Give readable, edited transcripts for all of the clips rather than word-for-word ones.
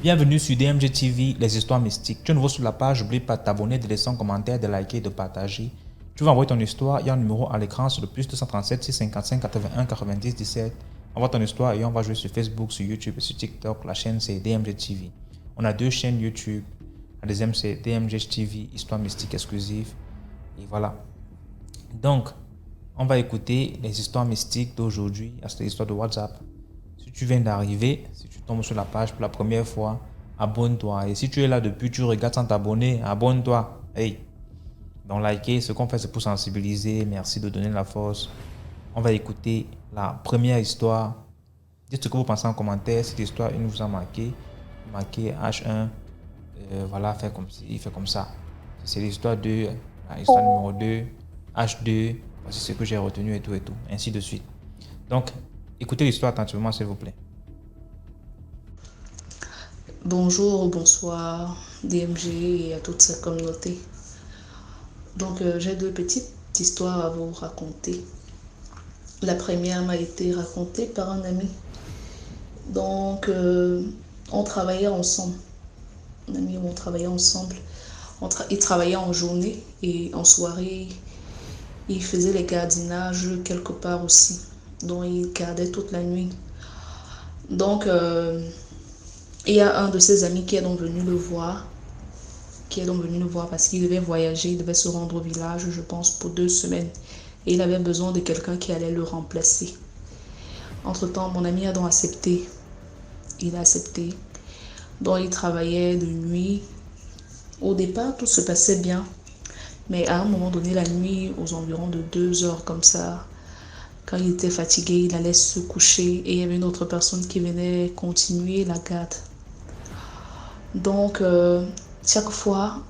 Bienvenue sur DMG TV, les histoires mystiques. Tu es nouveau sur la page, n'oublie pas de t'abonner, de laisser un commentaire, de liker, de partager. Tu vas envoyer ton histoire, il y a un numéro à l'écran sur le plus 237 655 81 90 17. Envoie ton histoire et on va jouer sur Facebook, sur YouTube et sur TikTok. La chaîne c'est DMG TV. On a deux chaînes YouTube. La deuxième c'est DMG TV, histoire mystique exclusive. Et voilà. Donc, on va écouter les histoires mystiques d'aujourd'hui, cette histoire de WhatsApp. Si tu viens d'arriver, si tu tombes sur la page pour la première fois, abonne-toi. Et si tu es là depuis, tu regardes sans t'abonner, abonne-toi. Hey! Donc, liker, ce qu'on fait, c'est pour sensibiliser. Merci de donner la force. On va écouter la première histoire. Dites ce que vous pensez en commentaire. Cette histoire, il nous a marqué. Marqué H1. Voilà, fait comme ci, fait comme ça. C'est l'histoire 2, l'histoire numéro 2, H2. Voici ce que j'ai retenu et tout et tout. Ainsi de suite. Donc, écoutez l'histoire attentivement, s'il vous plaît. Bonjour, bonsoir, DMG et à toute sa communauté. Donc, j'ai deux petites histoires à vous raconter. La première m'a été racontée par un ami. Donc, on travaillait ensemble. Un ami et moi, on travaillait ensemble. Il travaillait en journée et en soirée, il faisait les gardiennages quelque part aussi. Donc, il gardait toute la nuit. Donc, il y a un de ses amis qui est donc venu le voir parce qu'il devait voyager, il devait se rendre au village, je pense, pour 2 semaines. Et il avait besoin de quelqu'un qui allait le remplacer. Entre-temps, mon ami a donc accepté. Il a accepté. Donc, il travaillait de nuit. Au départ, tout se passait bien. Mais à un moment donné, la nuit, aux environs de 2 heures comme ça, quand il était fatigué, il allait se coucher et il y avait une autre personne qui venait continuer la garde. Donc, chaque fois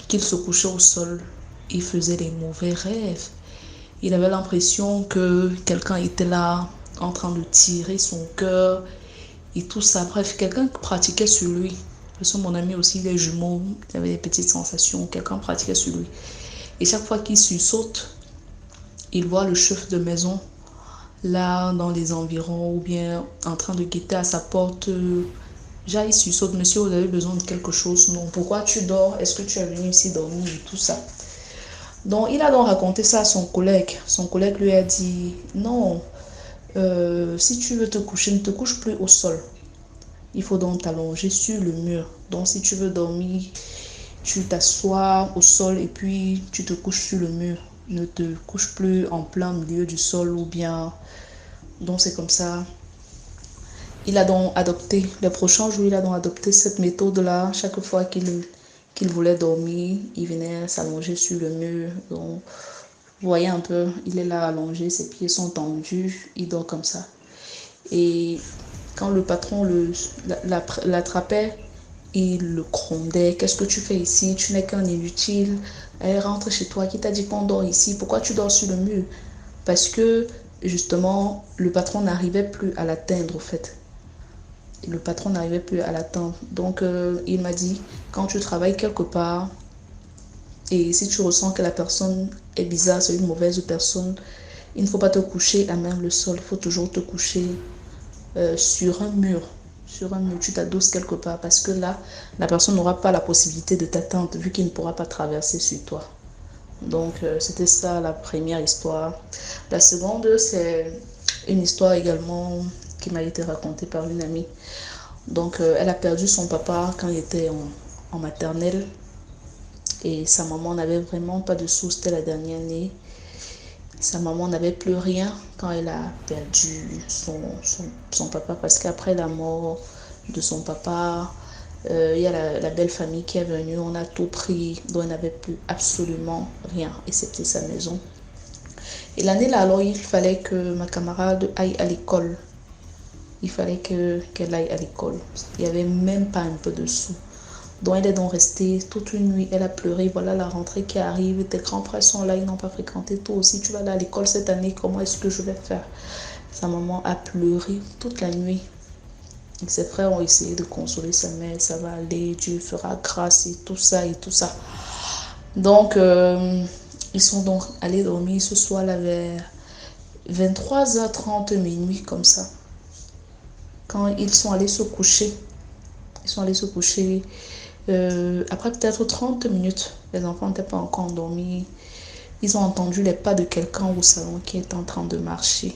qu'il se couchait au sol, il faisait des mauvais rêves. Il avait l'impression que quelqu'un était là en train de tirer son cœur et tout ça. Bref, quelqu'un pratiquait sur lui. Parce que mon ami aussi, les jumeaux, il avait des petites sensations. Quelqu'un pratiquait sur lui. Et chaque fois qu'il sursaute, il voit le chef de maison là dans les environs ou bien en train de guetter à sa porte. Déjà, il sursaute, monsieur, vous avez besoin de quelque chose? Non. Pourquoi tu dors? Est-ce que tu es venu ici dormir et tout ça? Donc, il a donc raconté ça à son collègue. Son collègue lui a dit, non, si tu veux te coucher, ne te couche plus au sol. Il faut donc t'allonger sur le mur. Donc, si tu veux dormir, tu t'assois au sol et puis tu te couches sur le mur. Ne te couche plus en plein milieu du sol ou bien... Donc, c'est comme ça. Il a donc adopté, les prochains jours, il a donc adopté cette méthode-là. Chaque fois qu'il voulait dormir, il venait s'allonger sur le mur. Donc, vous voyez un peu, il est là allongé, ses pieds sont tendus, il dort comme ça. Et quand le patron l'attrapait, il le grondait. Qu'est-ce que tu fais ici? Tu n'es qu'un inutile. Allez, rentre chez toi. Qui t'a dit qu'on dort ici? Pourquoi tu dors sur le mur? Parce que justement, le patron n'arrivait plus à l'atteindre, au fait. Le patron n'arrivait plus à l'atteindre. Donc, il m'a dit, quand tu travailles quelque part, et si tu ressens que la personne est bizarre, c'est une mauvaise personne, il ne faut pas te coucher à même le sol. Il faut toujours te coucher sur un mur. Sur un mur, tu t'adosses quelque part parce que là, la personne n'aura pas la possibilité de t'atteindre vu qu'il ne pourra pas traverser sur toi. Donc, c'était ça la première histoire. La seconde, c'est une histoire également qui m'a été racontée par une amie. Donc, elle a perdu son papa quand il était en maternelle. Et sa maman n'avait vraiment pas de sous, c'était la dernière année. Sa maman n'avait plus rien quand elle a perdu son papa parce qu'après la mort de son papa, il y a la belle famille qui est venue, on a tout pris, donc elle n'avait plus absolument rien, excepté sa maison. Et l'année là, alors il fallait que ma camarade aille à l'école. Il fallait qu'elle aille à l'école. Il n'y avait même pas un peu de sous. Donc elle est donc restée toute une nuit, elle a pleuré, voilà la rentrée qui arrive, tes grands frères sont là, ils n'ont pas fréquenté, toi aussi tu vas aller à l'école cette année, comment est-ce que je vais faire? Sa maman a pleuré toute la nuit. Et ses frères ont essayé de consoler sa mère, ça va aller, Dieu fera grâce et tout ça et tout ça. Donc ils sont donc allés dormir ce soir-là vers 23h30 minuit comme ça. Quand ils sont allés se coucher, Ils sont allés se coucher. Après peut-être 30 minutes, les enfants n'étaient pas encore endormis. Ils ont entendu les pas de quelqu'un au salon qui est en train de marcher.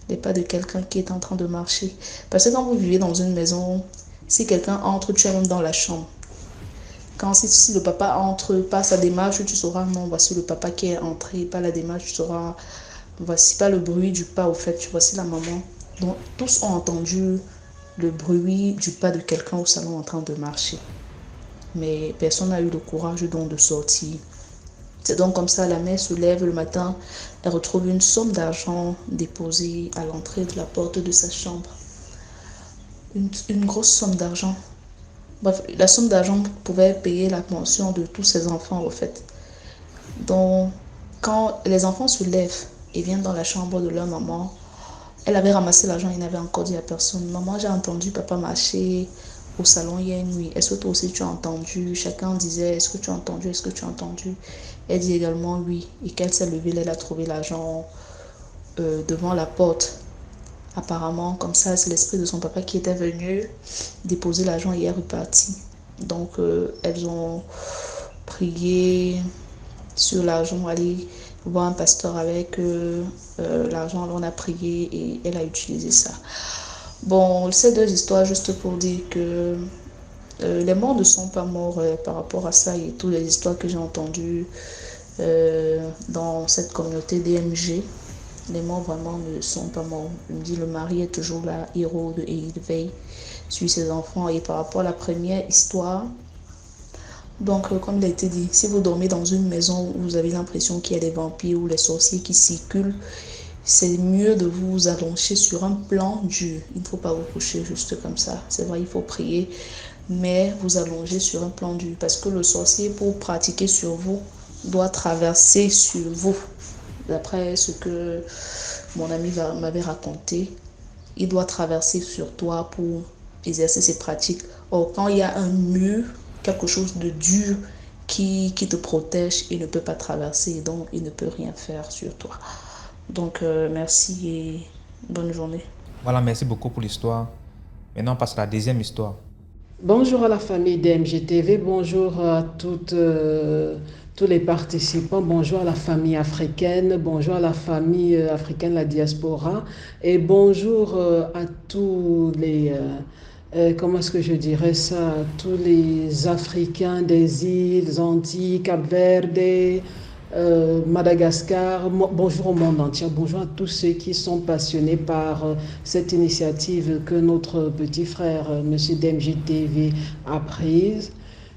Les pas de quelqu'un qui est en train de marcher. Parce que quand vous vivez dans une maison, si quelqu'un entre, tu es même dans la chambre. Quand si le papa entre, pas sa démarche, tu sauras, non, voici le papa qui est entré, pas la démarche, tu sauras, voici pas le bruit du pas, au fait, voici la maman. Donc, tous ont entendu le bruit du pas de quelqu'un au salon en train de marcher. Mais personne n'a eu le courage donc de sortir. C'est donc comme ça, la mère se lève le matin, elle retrouve une somme d'argent déposée à l'entrée de la porte de sa chambre. Une grosse somme d'argent. Bref, la somme d'argent pouvait payer la pension de tous ses enfants, au fait. Donc, quand les enfants se lèvent et viennent dans la chambre de leur maman, elle avait ramassé l'argent et n'avait encore dit à personne. Maman, j'ai entendu papa marcher au salon hier nuit. Est-ce que toi aussi tu as entendu? Chacun disait, est-ce que tu as entendu? Est-ce que tu as entendu? Elle dit également oui. Et qu'elle s'est levée, elle a trouvé l'argent devant la porte. Apparemment, comme ça, c'est l'esprit de son papa qui était venu déposer l'argent et est reparti. Donc, elles ont prié sur l'argent, aller voir un pasteur avec l'argent. On a prié et elle a utilisé ça. Bon, ces deux histoires, juste pour dire que les morts ne sont pas morts par rapport à ça et toutes les histoires que j'ai entendues dans cette communauté DMG. Les morts vraiment ne sont pas morts. Je me dis, le mari est toujours là, héros et il veille sur ses enfants. Et par rapport à la première histoire, donc comme il a été dit, si vous dormez dans une maison où vous avez l'impression qu'il y a des vampires ou les sorciers qui circulent, c'est mieux de vous allonger sur un plan dur. Il ne faut pas vous coucher juste comme ça. C'est vrai, il faut prier, mais vous allonger sur un plan dur. Parce que le sorcier, pour pratiquer sur vous, doit traverser sur vous. D'après ce que mon ami m'avait raconté, il doit traverser sur toi pour exercer ses pratiques. Or, quand il y a un mur, quelque chose de dur qui te protège, il ne peut pas traverser, donc il ne peut rien faire sur toi. Donc, merci et bonne journée. Voilà, merci beaucoup pour l'histoire. Maintenant, on passe à la deuxième histoire. Bonjour à la famille DMGTV, bonjour à tous les participants, bonjour à la famille africaine, bonjour à la famille africaine, la diaspora, et bonjour à tous les, comment est-ce que je dirais ça, tous les Africains des îles Antilles, Cap-Verde, Madagascar, bonjour au monde entier, bonjour à tous ceux qui sont passionnés par cette initiative que notre petit frère, Monsieur DMGTV, a prise.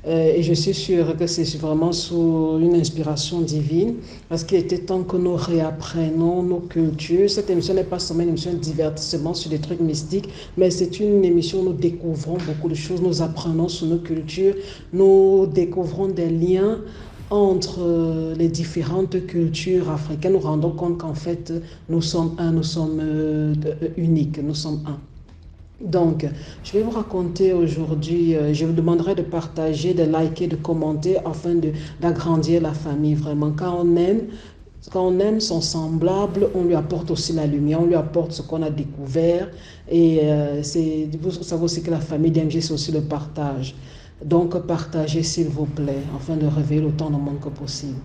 Et je suis sûre que c'est vraiment sous une inspiration divine, parce qu'il était temps que nous réapprenions nos cultures. Cette émission n'est pas seulement une émission de divertissement sur des trucs mystiques, mais c'est une émission où nous découvrons beaucoup de choses, nous apprenons sur nos cultures, nous découvrons des liens entre les différentes cultures africaines, nous rendons compte qu'en fait, nous sommes un, nous sommes uniques, nous sommes un. Donc, je vais vous raconter aujourd'hui, je vous demanderai de partager, de liker, de commenter afin d'agrandir la famille. Vraiment, quand on aime son semblable, on lui apporte aussi la lumière, on lui apporte ce qu'on a découvert. Et vous savez aussi que la famille DMG, c'est aussi le partage. Donc, partagez s'il vous plaît, afin de réveiller autant de monde que possible.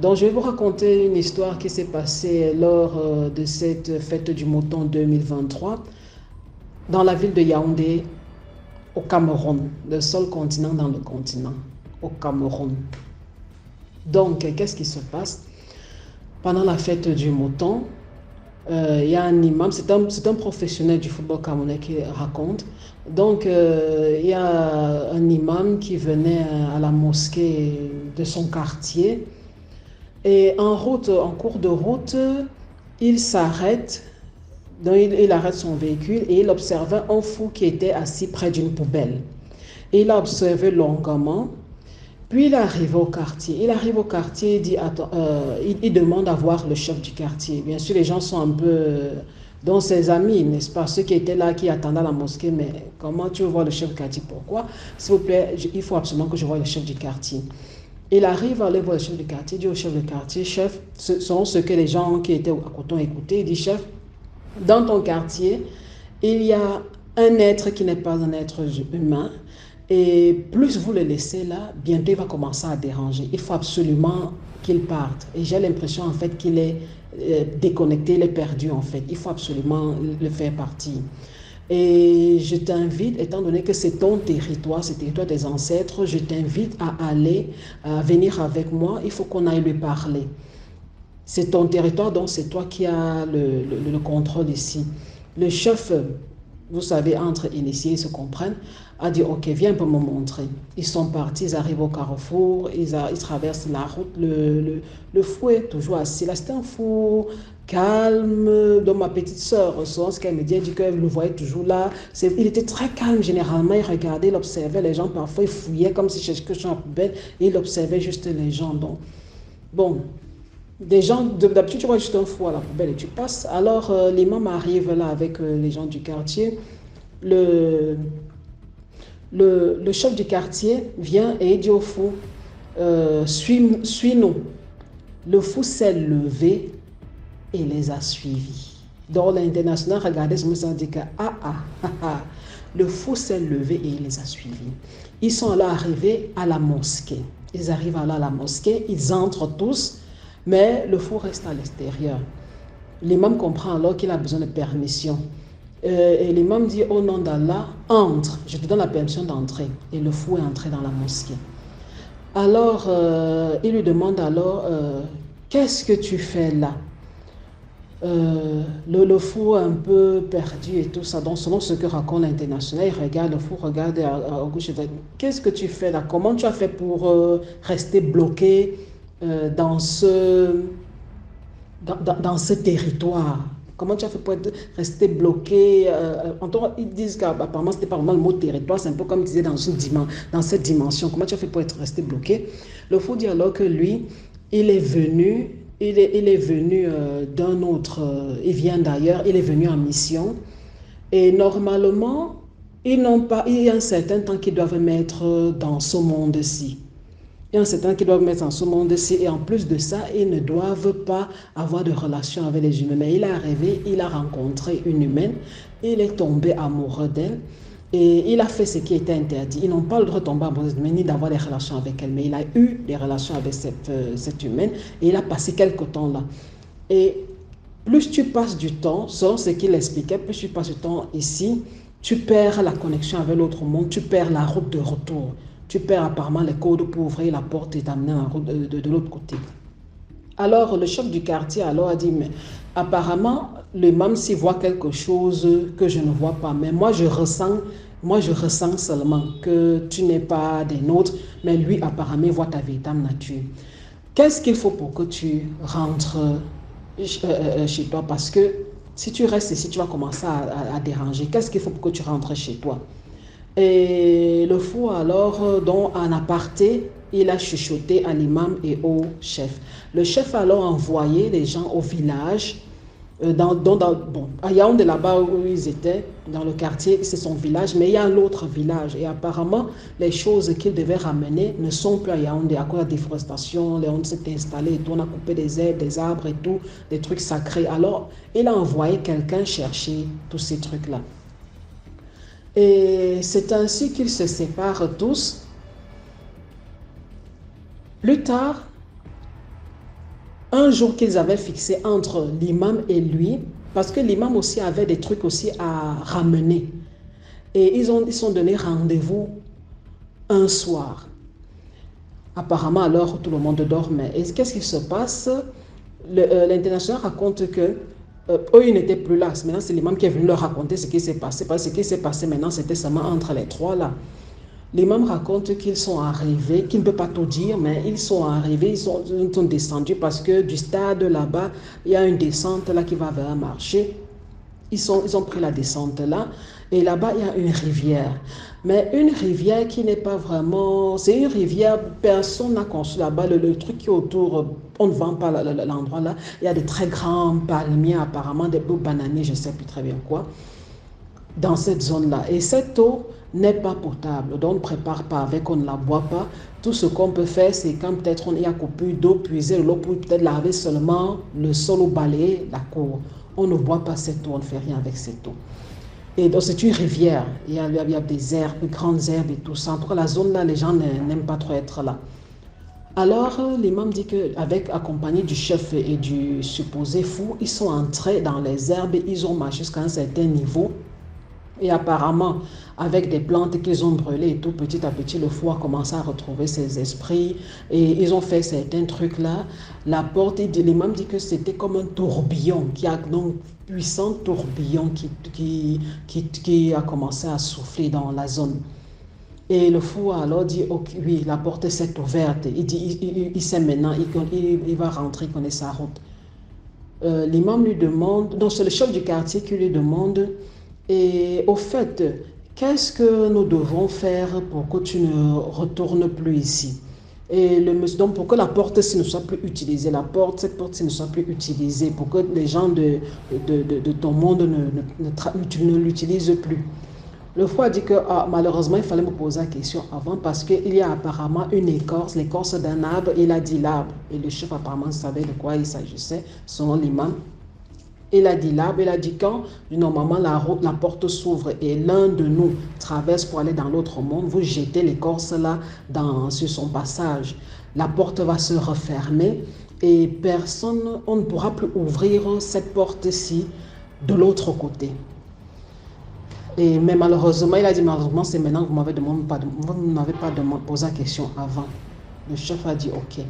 Donc, je vais vous raconter une histoire qui s'est passée lors de cette fête du mouton 2023 dans la ville de Yaoundé, au Cameroun, le seul continent dans le continent, au Cameroun. Donc, qu'est-ce qui se passe? Pendant la fête du mouton, il y a un imam, c'est un professionnel du football camerounais qui raconte. Donc, il y a un imam qui venait à la mosquée de son quartier et en cours de route, il s'arrête. Donc, il arrête son véhicule et il observait un fou qui était assis près d'une poubelle. Et il a observé longuement. Puis il arrive au quartier. Il arrive au quartier, il demande à voir le chef du quartier. Bien sûr, les gens sont un peu dans ses amis, n'est-ce pas? Ceux qui étaient là, qui attendaient à la mosquée. Mais comment tu veux voir le chef du quartier? Pourquoi? S'il vous plaît, il faut absolument que je voie le chef du quartier. Il arrive à aller voir le chef du quartier. Il dit au chef du quartier, chef, ce sont ce que les gens qui étaient à côté ont écouté. Il dit, chef, dans ton quartier, il y a un être qui n'est pas un être humain. Et plus vous le laissez là, bientôt il va commencer à déranger. Il faut absolument qu'il parte. Et j'ai l'impression en fait qu'il est déconnecté, il est perdu en fait. Il faut absolument le faire partir. Et je t'invite, étant donné que c'est ton territoire, c'est le territoire des ancêtres, je t'invite à aller, à venir avec moi. Il faut qu'on aille lui parler. C'est ton territoire, donc c'est toi qui as le contrôle ici. Le chef, vous savez, entre initiés, ils se comprennent, a dit, ok, viens un peu me montrer. Ils sont partis, ils arrivent au carrefour, ils traversent la route, le fou est toujours assis là. C'est un fou calme, dont ma petite sœur, ce qu'elle me dit, elle dit qu'elle le voyait toujours là. Il était très calme généralement, il regardait, il observait les gens, parfois il fouillait comme si cherchait quelque chose à la poubelle, et il observait juste les gens. Donc, bon, des gens, d'habitude tu vois juste un fou à la poubelle et tu passes. Alors l'imam arrive là avec les gens du quartier. Le chef du quartier vient et il dit au fou, suis-nous. Le fou s'est levé et les a suivis. Donc l'international regardait ce monsieur et dit que le fou s'est levé et il les a suivis. Ils sont alors arrivés à la mosquée. Ils arrivent alors à la mosquée, ils entrent tous, mais le fou reste à l'extérieur. L'imam comprend alors qu'il a besoin de permission. Et l'imam dit, au nom d'Allah, entre, je te donne la permission d'entrer. Et le fou est entré dans la mosquée. Alors, il lui demande alors, qu'est-ce que tu fais là? Le fou un peu perdu et tout ça. Donc, selon ce que raconte l'international, il regarde, le fou regarde à gauche et à droite. Qu'est-ce que tu fais là? Comment tu as fait pour rester bloqué dans ce territoire? Comment tu as fait pour rester bloqué? Ils disent qu'apparemment, ce n'était pas vraiment le mot territoire, c'est un peu comme ils disaient dans cette dimension. Comment tu as fait pour être resté bloqué? Le fou dit alors que lui, il est venu d'un autre, il vient d'ailleurs, il est venu en mission. Et normalement, il y a un certain temps qu'ils doivent mettre dans ce monde-ci. Il y a un certain temps qu'ils doivent mettre dans ce monde-ci. Et en plus de ça, ils ne doivent pas avoir de relation avec les humains. Mais il est arrivé, il a rencontré une humaine, il est tombé amoureux d'elle. Et il a fait ce qui était interdit. Ils n'ont pas le droit de tomber amoureux d'elle, ni d'avoir des relations avec elle. Mais il a eu des relations avec cette humaine. Et il a passé quelque temps là. Et plus tu passes du temps, selon ce qu'il expliquait, plus tu passes du temps ici, tu perds la connexion avec l'autre monde, tu perds la route de retour. Tu perds apparemment les codes pour ouvrir la porte et t'amener en route de l'autre côté. Alors, le chef du quartier alors a dit, mais apparemment, l'imam s'y voit quelque chose que je ne vois pas. Mais moi, je ressens seulement que tu n'es pas des nôtres, mais lui, apparemment, voit ta véritable nature. Qu'est-ce qu'il faut pour que tu rentres chez toi? Parce que si tu restes ici, tu vas commencer à déranger. Qu'est-ce qu'il faut pour que tu rentres chez toi? Et le fou alors, donc en aparté, il a chuchoté à l'imam et au chef. Le chef a alors envoyé les gens au village, à Yaoundé là-bas où ils étaient, dans le quartier, c'est son village, mais il y a l'autre village. Et apparemment, les choses qu'il devait ramener ne sont plus à Yaoundé à cause de la déforestation, les Yaoundé s'est installé et tout, on a coupé des herbes, des arbres et tout, des trucs sacrés. Alors, il a envoyé quelqu'un chercher tous ces trucs-là. Et c'est ainsi qu'ils se séparent tous. Plus tard, un jour qu'ils avaient fixé entre l'imam et lui, parce que l'imam aussi avait des trucs aussi à ramener. Et ils sont donné rendez-vous un soir. Apparemment, alors, tout le monde dormait. Et qu'est-ce qui se passe? L'international raconte que eux, ils n'étaient plus là. Maintenant, c'est l'imam qui est venu leur raconter ce qui s'est passé. Parce que ce qui s'est passé maintenant, c'était seulement entre les trois là. L'imam raconte qu'ils sont arrivés, qu'il ne peut pas tout dire, mais ils sont arrivés, ils sont descendus parce que du stade là-bas, il y a une descente là qui va vers un marché. Ils ont pris la descente là, et là-bas, il y a une rivière. Mais une rivière qui n'est pas vraiment... C'est une rivière, personne n'a construit là-bas. Le truc qui est autour, on ne vend pas l'endroit là. Il y a des très grands palmiers, apparemment, des beaux bananiers, je ne sais plus très bien quoi, dans cette zone-là. Et cette eau n'est pas potable, donc on ne prépare pas avec, on ne la boit pas. Tout ce qu'on peut faire, c'est quand peut-être il y a coupure d'eau, puiser l'eau pour peut-être laver seulement le sol ou balayer la cour. On ne boit pas cette eau, on ne fait rien avec cette eau. Et donc, c'est une rivière. Il y a des herbes, grandes herbes et tout ça. En tout cas, la zone là, les gens n'aiment pas trop être là. Alors, l'imam dit qu'avec accompagné du chef et du supposé fou, ils sont entrés dans les herbes, ils ont marché jusqu'à un certain niveau. Et apparemment, avec des plantes qu'ils ont brûlées et tout, petit à petit, le fou a commencé à retrouver ses esprits. Et ils ont fait certains trucs là. La porte, l'imam dit que c'était comme un tourbillon, donc puissant tourbillon qui a commencé à souffler dans la zone. Et le fou a alors dit, okay, oui, la porte s'est ouverte. Il dit, il sait maintenant, il va rentrer, il connaît sa route. L'imam lui demande, donc c'est le chef du quartier qui lui demande, et au fait, qu'est-ce que nous devons faire pour que tu ne retournes plus ici? Et le monsieur, donc pour que la porte ne soit plus utilisée, cette porte ne soit plus utilisée, pour que les gens de ton monde ne l'utilisent plus. Le fou a dit que malheureusement, il fallait me poser la question avant parce qu'il y a apparemment une écorce, l'écorce d'un arbre. Il a dit l'arbre. Et le chef apparemment savait de quoi il s'agissait, selon l'imam. Il a dit l'arbre, il a dit quand normalement la porte s'ouvre et l'un de nous traverse pour aller dans l'autre monde, vous jetez l'écorce là sur son passage. La porte va se refermer et on ne pourra plus ouvrir cette porte-ci de l'autre côté. Mais malheureusement, il a dit, malheureusement, c'est maintenant que vous ne m'avez pas posé la question avant. Le chef a dit, ok.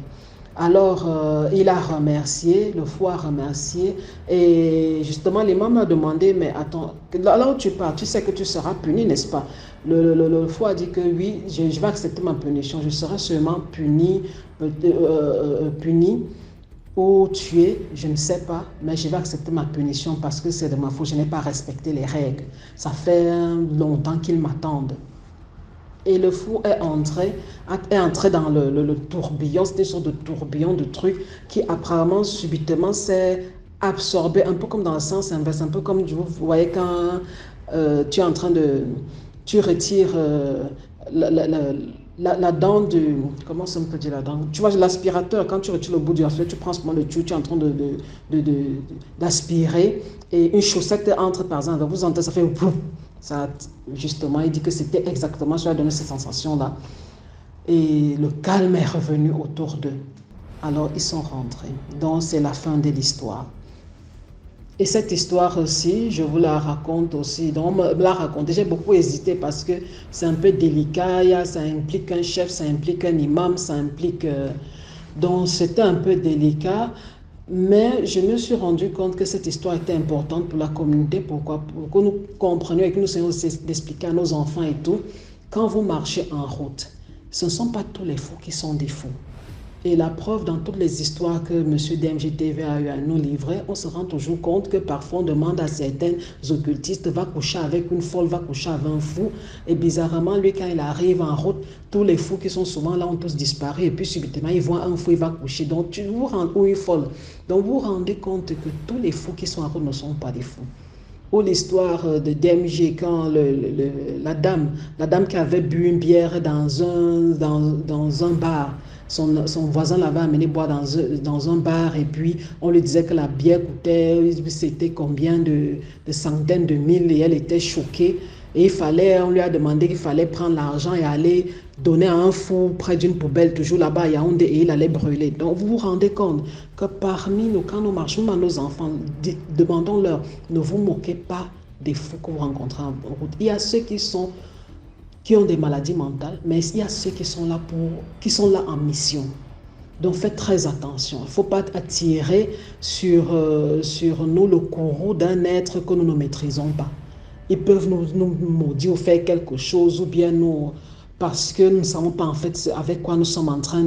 Alors, il a remercié, le fou a remercié. Et justement, l'imam a demandé, mais attends, là où tu pars, tu sais que tu seras puni, n'est-ce pas? Le fou a dit que oui, je vais accepter ma punition. Je serai seulement puni ou tué, je ne sais pas, mais je vais accepter ma punition parce que c'est de ma faute, je n'ai pas respecté les règles. Ça fait longtemps qu'ils m'attendent. Et le fou est entré dans le tourbillon, c'était une sorte de tourbillon de trucs qui apparemment subitement s'est absorbé, un peu comme dans le sens inverse, un peu comme vous voyez quand tu es en train de... Tu retires la dent de... Comment ça me peut dire la dent? Tu vois, l'aspirateur, quand tu retires le bout du aspirateur, tu prends ce moment le tuyau, tu es en train d'aspirer et une chaussette entre par exemple, vous entendez, ça fait... Ça, justement, il dit que c'était exactement ça, a donné cette sensation-là. Et le calme est revenu autour d'eux. Alors, ils sont rentrés. Donc, c'est la fin de l'histoire. Et cette histoire aussi, je vous la raconte aussi. Donc, on me l'a racontée. J'ai beaucoup hésité parce que c'est un peu délicat. Ça implique un chef, ça implique un imam, ça implique... Donc, c'était un peu délicat. Mais je me suis rendu compte que cette histoire était importante pour la communauté. Pourquoi? Pour que nous comprenions et que nous essayons d'expliquer à nos enfants et tout. Quand vous marchez en route, ce ne sont pas tous les fous qui sont des fous. Et la preuve, dans toutes les histoires que M. DMJTV a eu à nous livrer, on se rend toujours compte que parfois on demande à certains occultistes, va coucher avec une folle, va coucher avec un fou. Et bizarrement, lui, quand il arrive en route, tous les fous qui sont souvent là ont tous disparu. Et puis subitement, il voit un fou, il va coucher. Donc, ou une folle. Donc, vous vous rendez compte que tous les fous qui sont en route ne sont pas des fous. Ou l'histoire de DMJ, quand la dame qui avait bu une bière dans un bar, son voisin l'avait amené boire dans un bar et puis on lui disait que la bière coûtait, c'était combien de centaines de mille et elle était choquée. Et on lui a demandé qu'il fallait prendre l'argent et aller donner à un fou près d'une poubelle, toujours là-bas à Yaoundé, et il allait brûler. Donc vous vous rendez compte que parmi nous, quand nous marchons à nos enfants, demandons-leur, ne vous moquez pas des fous que vous rencontrez en route. Il y a ceux qui ont des maladies mentales, mais il y a ceux qui sont là en mission. Donc faites très attention. Il ne faut pas attirer sur nous le courroux d'un être que nous ne maîtrisons pas. Ils peuvent nous maudire ou faire quelque chose, ou bien parce que nous ne savons pas en fait avec quoi nous sommes en train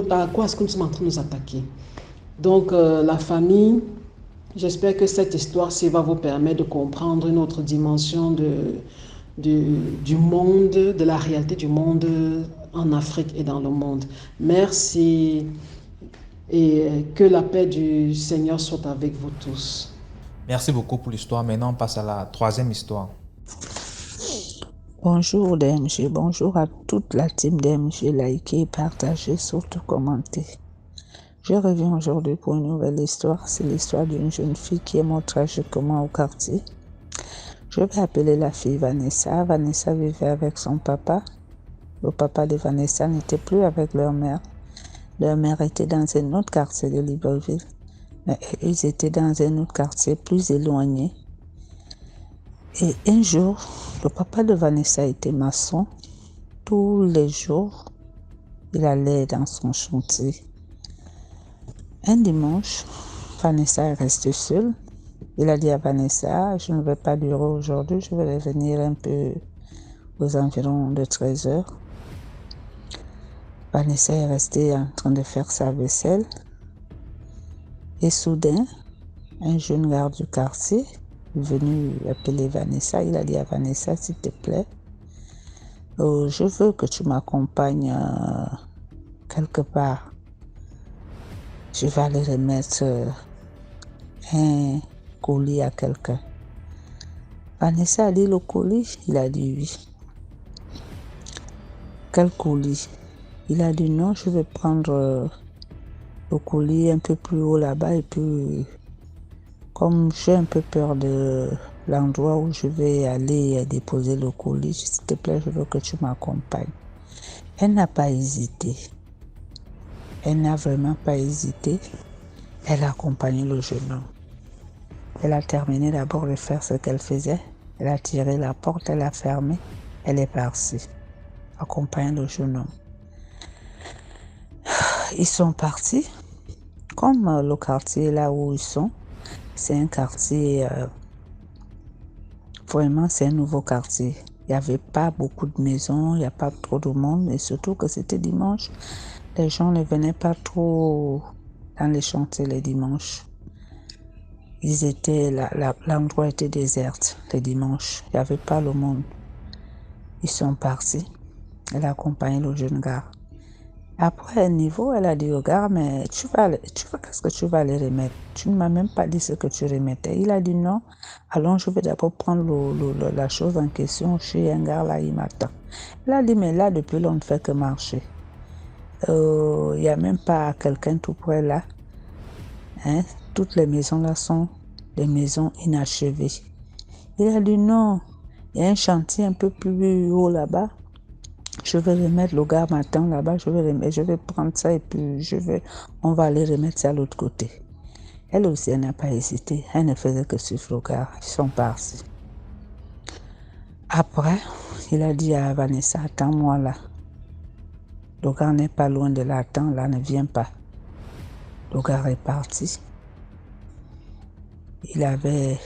à quoi est-ce que nous sommes en train de nous attaquer. Donc la famille, j'espère que cette histoire-ci va vous permettre de comprendre une autre dimension du monde, de la réalité du monde en Afrique et dans le monde. Merci et que la paix du Seigneur soit avec vous tous. Merci beaucoup pour l'histoire. Maintenant, on passe à la troisième histoire. Bonjour DMG, bonjour à toute la team DMG, likez, partagez, surtout commentez. Je reviens aujourd'hui pour une nouvelle histoire. C'est l'histoire d'une jeune fille qui est morte tragiquement au quartier. Je vais appeler la fille Vanessa. Vanessa vivait avec son papa. Le papa de Vanessa n'était plus avec leur mère. Leur mère était dans un autre quartier de Libreville. Mais ils étaient dans un autre quartier plus éloigné. Et un jour, le papa de Vanessa était maçon. Tous les jours, il allait dans son chantier. Un dimanche, Vanessa est restée seule. Il a dit à Vanessa, je ne vais pas durer aujourd'hui, je vais revenir un peu aux environs de 13 heures. Vanessa est restée en train de faire sa vaisselle. Et soudain, un jeune garde du quartier est venu appeler Vanessa. Il a dit à Vanessa, s'il te plaît, je veux que tu m'accompagnes quelque part. Je vais aller remettre un colis à quelqu'un. Vanessa a dit le colis. Il a dit oui. Quel colis? Il a dit non, je vais prendre le colis un peu plus haut là-bas et puis comme j'ai un peu peur de l'endroit où je vais aller déposer le colis, s'il te plaît, je veux que tu m'accompagnes. Elle n'a pas hésité. Elle n'a vraiment pas hésité. Elle a accompagné le jeune homme. Elle a terminé d'abord de faire ce qu'elle faisait. Elle a tiré la porte, elle a fermé. Elle est partie, accompagnant le jeune homme. Ils sont partis. Comme le quartier là où ils sont, c'est un quartier, vraiment c'est un nouveau quartier. Il n'y avait pas beaucoup de maisons, il n'y a pas trop de monde, et surtout que c'était dimanche. Les gens ne venaient pas trop dans les chantiers les dimanches. L'endroit était désert les dimanches. Il n'y avait pas le monde. Ils sont partis. Elle a accompagné le jeune gars. Après un niveau, elle a dit au gars, mais qu'est-ce que tu vas aller remettre? Tu ne m'as même pas dit ce que tu remettais. Il a dit non. Alors, je vais d'abord prendre la chose en question chez un gars là, il m'attend. Elle a dit, mais là, depuis là, on ne fait que marcher. Il n'y a même pas quelqu'un tout près là. Hein? Toutes les maisons là sont des maisons inachevées. Il a dit non, il y a un chantier un peu plus haut là-bas. Je vais remettre, le gars m'attend là-bas, je vais prendre ça et puis on va aller remettre ça à l'autre côté. Elle aussi, elle n'a pas hésité. Elle ne faisait que suivre le gars. Ils sont partis. Après, il a dit à Vanessa, attends-moi là. Le gars n'est pas loin de là, attends, là, ne viens pas. Le gars est parti. Il avait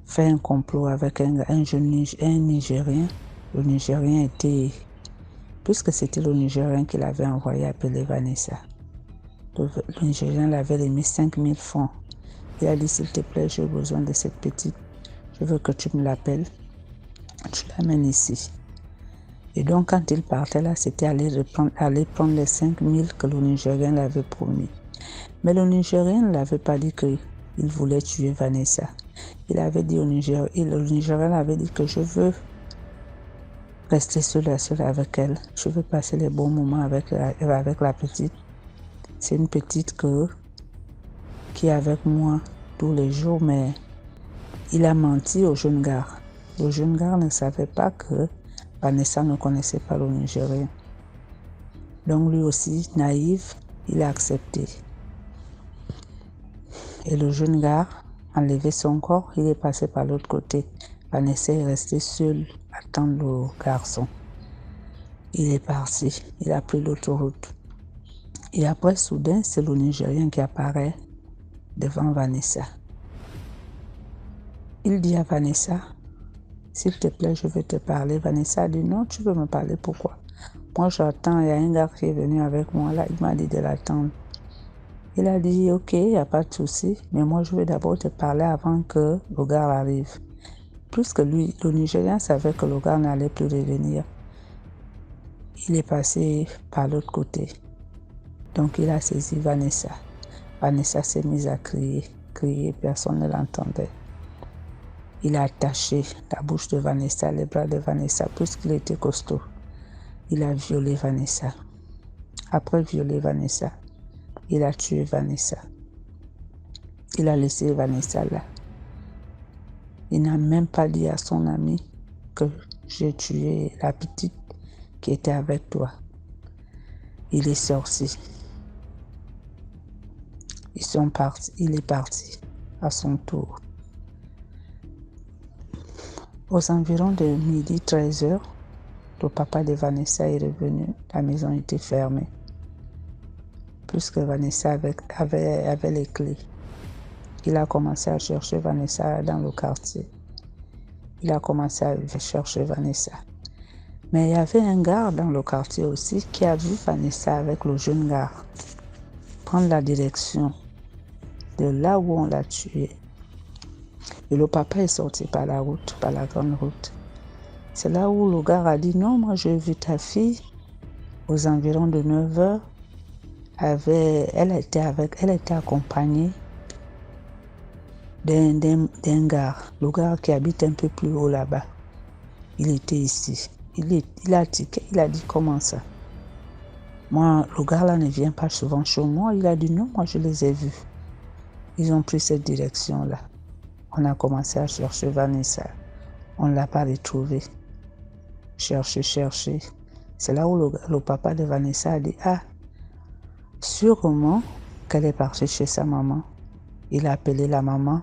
fait un complot avec un Nigérien. Le Nigérien était, puisque c'était le Nigérien qui l'avait envoyé appeler Vanessa. Le Nigérien l'avait remis 5 000 francs. Il a dit, s'il te plaît, j'ai besoin de cette petite. Je veux que tu me l'appelles. Tu l'amènes ici. Et donc, quand il partait là, c'était aller prendre les 5 000 que le Nigérien l'avait promis. Mais le Nigérien ne l'avait pas dit qu'il voulait tuer Vanessa. Il avait dit au Nigérien, le Nigérien avait dit que je veux rester seul avec elle. Je veux passer les bons moments avec la petite. C'est une petite qui est avec moi tous les jours, mais il a menti au jeune gars. Le jeune gars ne savait pas que Vanessa ne connaissait pas le Nigérien. Donc lui aussi, naïf, il a accepté. Et le jeune gars a enlevé son corps, il est passé par l'autre côté. Vanessa est restée seule, attendre le garçon. Il est parti, il a pris l'autoroute. Et après, soudain, c'est le Nigérien qui apparaît devant Vanessa. Il dit à Vanessa, s'il te plaît, je veux te parler. Vanessa a dit, non, tu veux me parler, pourquoi? Moi, j'attends, il y a un gars qui est venu avec moi, là, il m'a dit de l'attendre. Il a dit, ok, il n'y a pas de souci, mais moi, je vais d'abord te parler avant que le gars arrive. Puisque lui, le Nigérien savait que le gars n'allait plus revenir. Il est passé par l'autre côté. Donc, il a saisi Vanessa. Vanessa s'est mise à crier, personne ne l'entendait. Il a attaché la bouche de Vanessa, les bras de Vanessa, puisqu'il était costaud. Il a violé Vanessa. Après violer Vanessa, il a tué Vanessa. Il a laissé Vanessa là. Il n'a même pas dit à son ami que j'ai tué la petite qui était avec toi. Il est sorti. Il est parti à son tour. Aux environs de midi 13h, le papa de Vanessa est revenu. La maison était fermée. Puisque Vanessa avait les clés. Il a commencé à chercher Vanessa dans le quartier. Il a commencé à chercher Vanessa. Mais il y avait un gars dans le quartier aussi qui a vu Vanessa avec le jeune gars prendre la direction de là où on l'a tué. Et le papa est sorti par la route, par la grande route. C'est là où le gars a dit, non, moi j'ai vu ta fille aux environs de 9h. Elle était accompagnée d'un gars, le gars qui habite un peu plus haut là-bas. Il était ici. Il a tiqué, il a dit, comment ça? Moi, le gars là ne vient pas souvent chez moi. Il a dit, non, moi je les ai vus. Ils ont pris cette direction-là. On a commencé à chercher Vanessa. On ne l'a pas retrouvée. Chercher. C'est là où le papa de Vanessa a dit, sûrement qu'elle est partie chez sa maman. Il a appelé la maman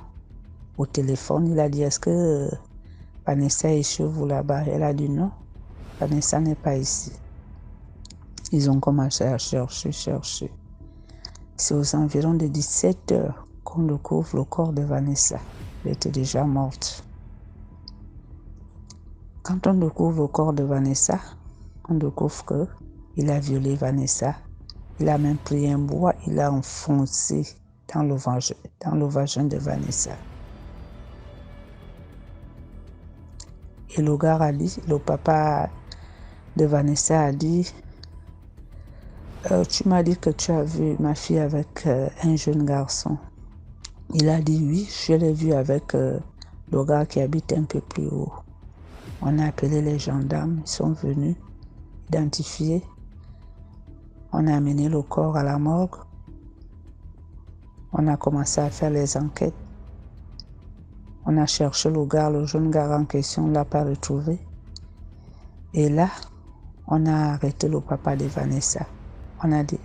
au téléphone. Il a dit, est-ce que Vanessa est chez vous là-bas? Elle a dit non, Vanessa n'est pas ici. Ils ont commencé à chercher. C'est aux environs de 17h qu'on découvre le corps de Vanessa. Elle était déjà morte. Quand on découvre le corps de Vanessa, on découvre qu'il a violé Vanessa. Il a même pris un bois, il l'a enfoncé dans le vagin de Vanessa. Et le gars a dit, le papa de Vanessa a dit, tu m'as dit que tu as vu ma fille avec un jeune garçon. Il a dit oui, je l'ai vu avec le gars qui habite un peu plus haut. On a appelé les gendarmes, ils sont venus identifier. On a amené le corps à la morgue. On a commencé à faire les enquêtes. On a cherché le jeune gars en question, on ne l'a pas retrouvé. Et là, on a arrêté le papa de Vanessa. On a dit,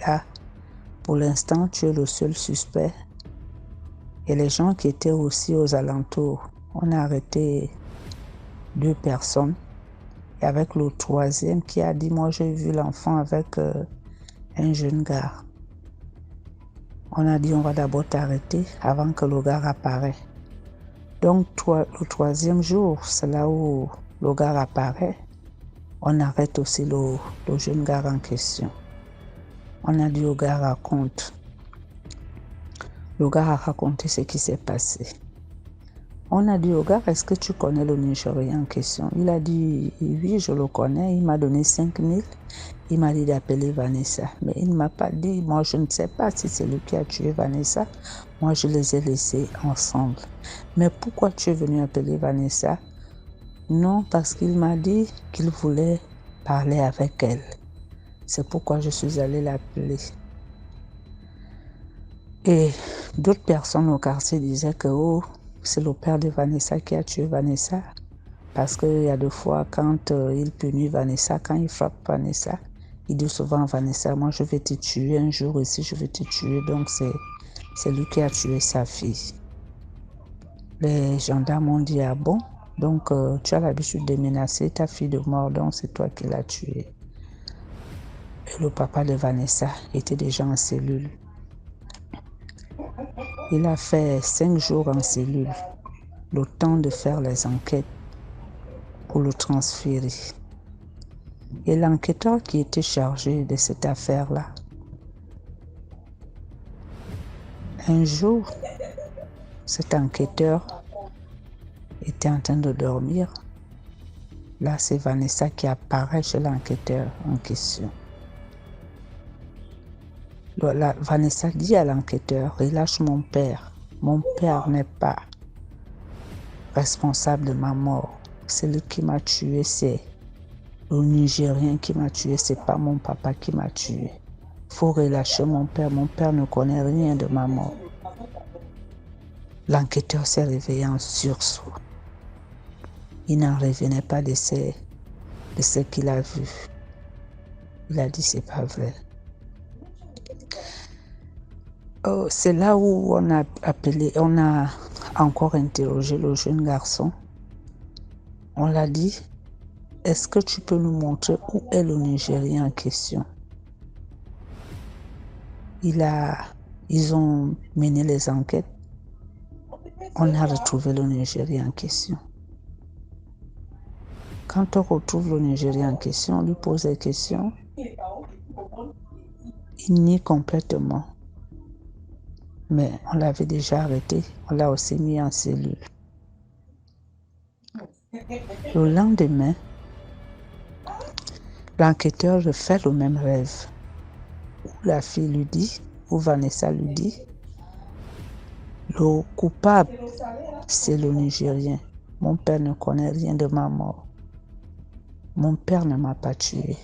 pour l'instant, tu es le seul suspect. Et les gens qui étaient aussi aux alentours, on a arrêté 2 personnes. Et avec le 3e qui a dit, moi j'ai vu l'enfant avec un jeune gars. On a dit, on va d'abord t'arrêter avant que le gars apparaisse. Donc, le 3e jour, c'est là où le gars apparaît. On arrête aussi le jeune gars en question. On a dit au gars raconte. Le gars a raconté ce qui s'est passé. On a dit au gars, est-ce que tu connais le Nigérien en question? Il a dit, oui, je le connais. Il m'a donné 5 000. Il m'a dit d'appeler Vanessa. Mais il ne m'a pas dit, moi je ne sais pas si c'est lui qui a tué Vanessa. Moi je les ai laissés ensemble. Mais pourquoi tu es venu appeler Vanessa? Non, parce qu'il m'a dit qu'il voulait parler avec elle. C'est pourquoi je suis allée l'appeler. Et d'autres personnes au quartier disaient que c'est le père de Vanessa qui a tué Vanessa. Parce qu'il y a 2 fois, quand il punit Vanessa, quand il frappe Vanessa, il dit souvent à Vanessa, moi je vais te tuer un jour ici, je vais te tuer. Donc c'est lui qui a tué sa fille. Les gendarmes ont dit, bon, donc tu as l'habitude de menacer ta fille de mort, donc c'est toi qui l'as tuée. Et le papa de Vanessa était déjà en cellule. Il a fait 5 jours en cellule, le temps de faire les enquêtes pour le transférer. Et l'enquêteur qui était chargé de cette affaire-là, un jour, cet enquêteur était en train de dormir. Là, c'est Vanessa qui apparaît chez l'enquêteur en question. Vanessa dit à l'enquêteur, relâche mon père. Mon père n'est pas responsable de ma mort. C'est lui qui m'a tué, c'est le Nigérien qui m'a tué, c'est pas mon papa qui m'a tué. Faut relâcher mon père ne connaît rien de ma mort. L'enquêteur s'est réveillé en sursaut. Il n'en revenait pas de ce qu'il a vu. Il a dit c'est pas vrai. Oh, c'est là où on a encore interrogé le jeune garçon. On l'a dit, est-ce que tu peux nous montrer où est le Nigérien en question? Ils ont mené les enquêtes. On a retrouvé le Nigérien en question. Quand on retrouve le Nigérien en question, on lui pose des questions. Il nie complètement. Mais on l'avait déjà arrêté. On l'a aussi mis en cellule. Le lendemain, l'enquêteur refait le même rêve. Où la fille lui dit, où Vanessa lui dit, le coupable, c'est le Nigérien. Mon père ne connaît rien de ma mort. Mon père ne m'a pas tué.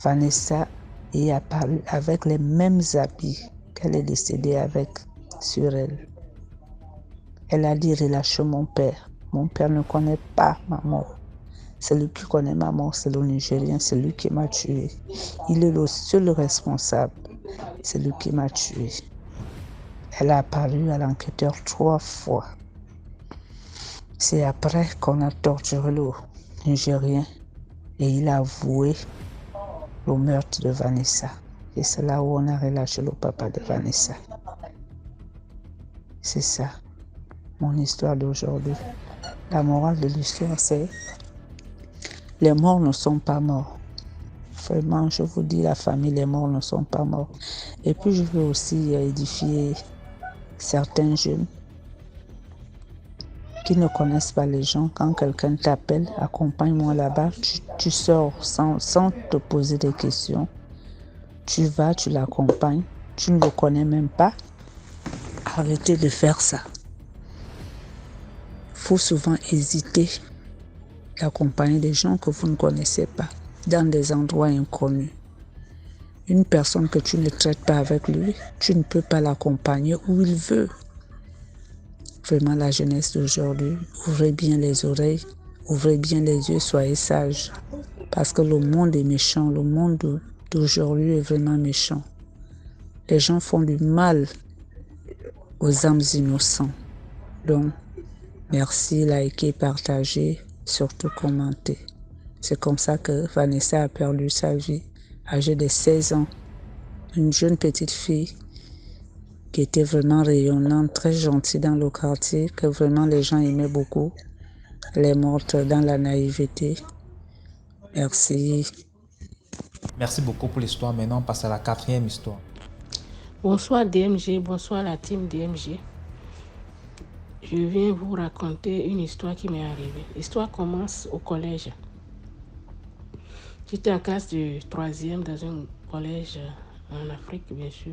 Vanessa est apparue avec les mêmes habits qu'elle est décédée avec sur elle. Elle a dit, relâchez mon père. Mon père ne connaît pas ma mort. Celui qui connaît ma mort, c'est le Nigérien, c'est lui qui m'a tué. Il est le seul responsable. C'est lui qui m'a tué. Elle a apparu à l'enquêteur 3 fois. C'est après qu'on a torturé le Nigérien et il a avoué le meurtre de Vanessa. Et c'est là où on a relâché le papa de Vanessa. C'est ça, mon histoire d'aujourd'hui. La morale de l'histoire, c'est les morts ne sont pas morts. Vraiment, je vous dis, la famille, les morts ne sont pas morts. Et puis, je veux aussi édifier certains jeunes qui ne connaissent pas les gens. Quand quelqu'un t'appelle, accompagne-moi là-bas, tu sors sans te poser des questions. Tu vas, tu l'accompagnes, tu ne le connais même pas. Arrêtez de faire ça. Il faut souvent hésiter d'accompagner des gens que vous ne connaissez pas dans des endroits inconnus. Une personne que tu ne traites pas avec lui, tu ne peux pas l'accompagner où il veut. Vraiment, la jeunesse d'aujourd'hui, ouvrez bien les oreilles, ouvrez bien les yeux, soyez sages. Parce que le monde est méchant, le monde d'aujourd'hui est vraiment méchant. Les gens font du mal aux âmes innocents. Donc, merci, likez, partagez, surtout commentez. C'est comme ça que Vanessa a perdu sa vie, âgée de 16 ans. Une jeune petite fille qui était vraiment rayonnante, très gentille dans le quartier, que vraiment les gens aimaient beaucoup. Elle est morte dans la naïveté. Merci. Merci beaucoup pour l'histoire. Maintenant, on passe à la 4e histoire. Bonsoir DMG, bonsoir la team DMG. Je viens vous raconter une histoire qui m'est arrivée. L'histoire commence au collège. J'étais en classe de 3e dans un collège en Afrique, bien sûr,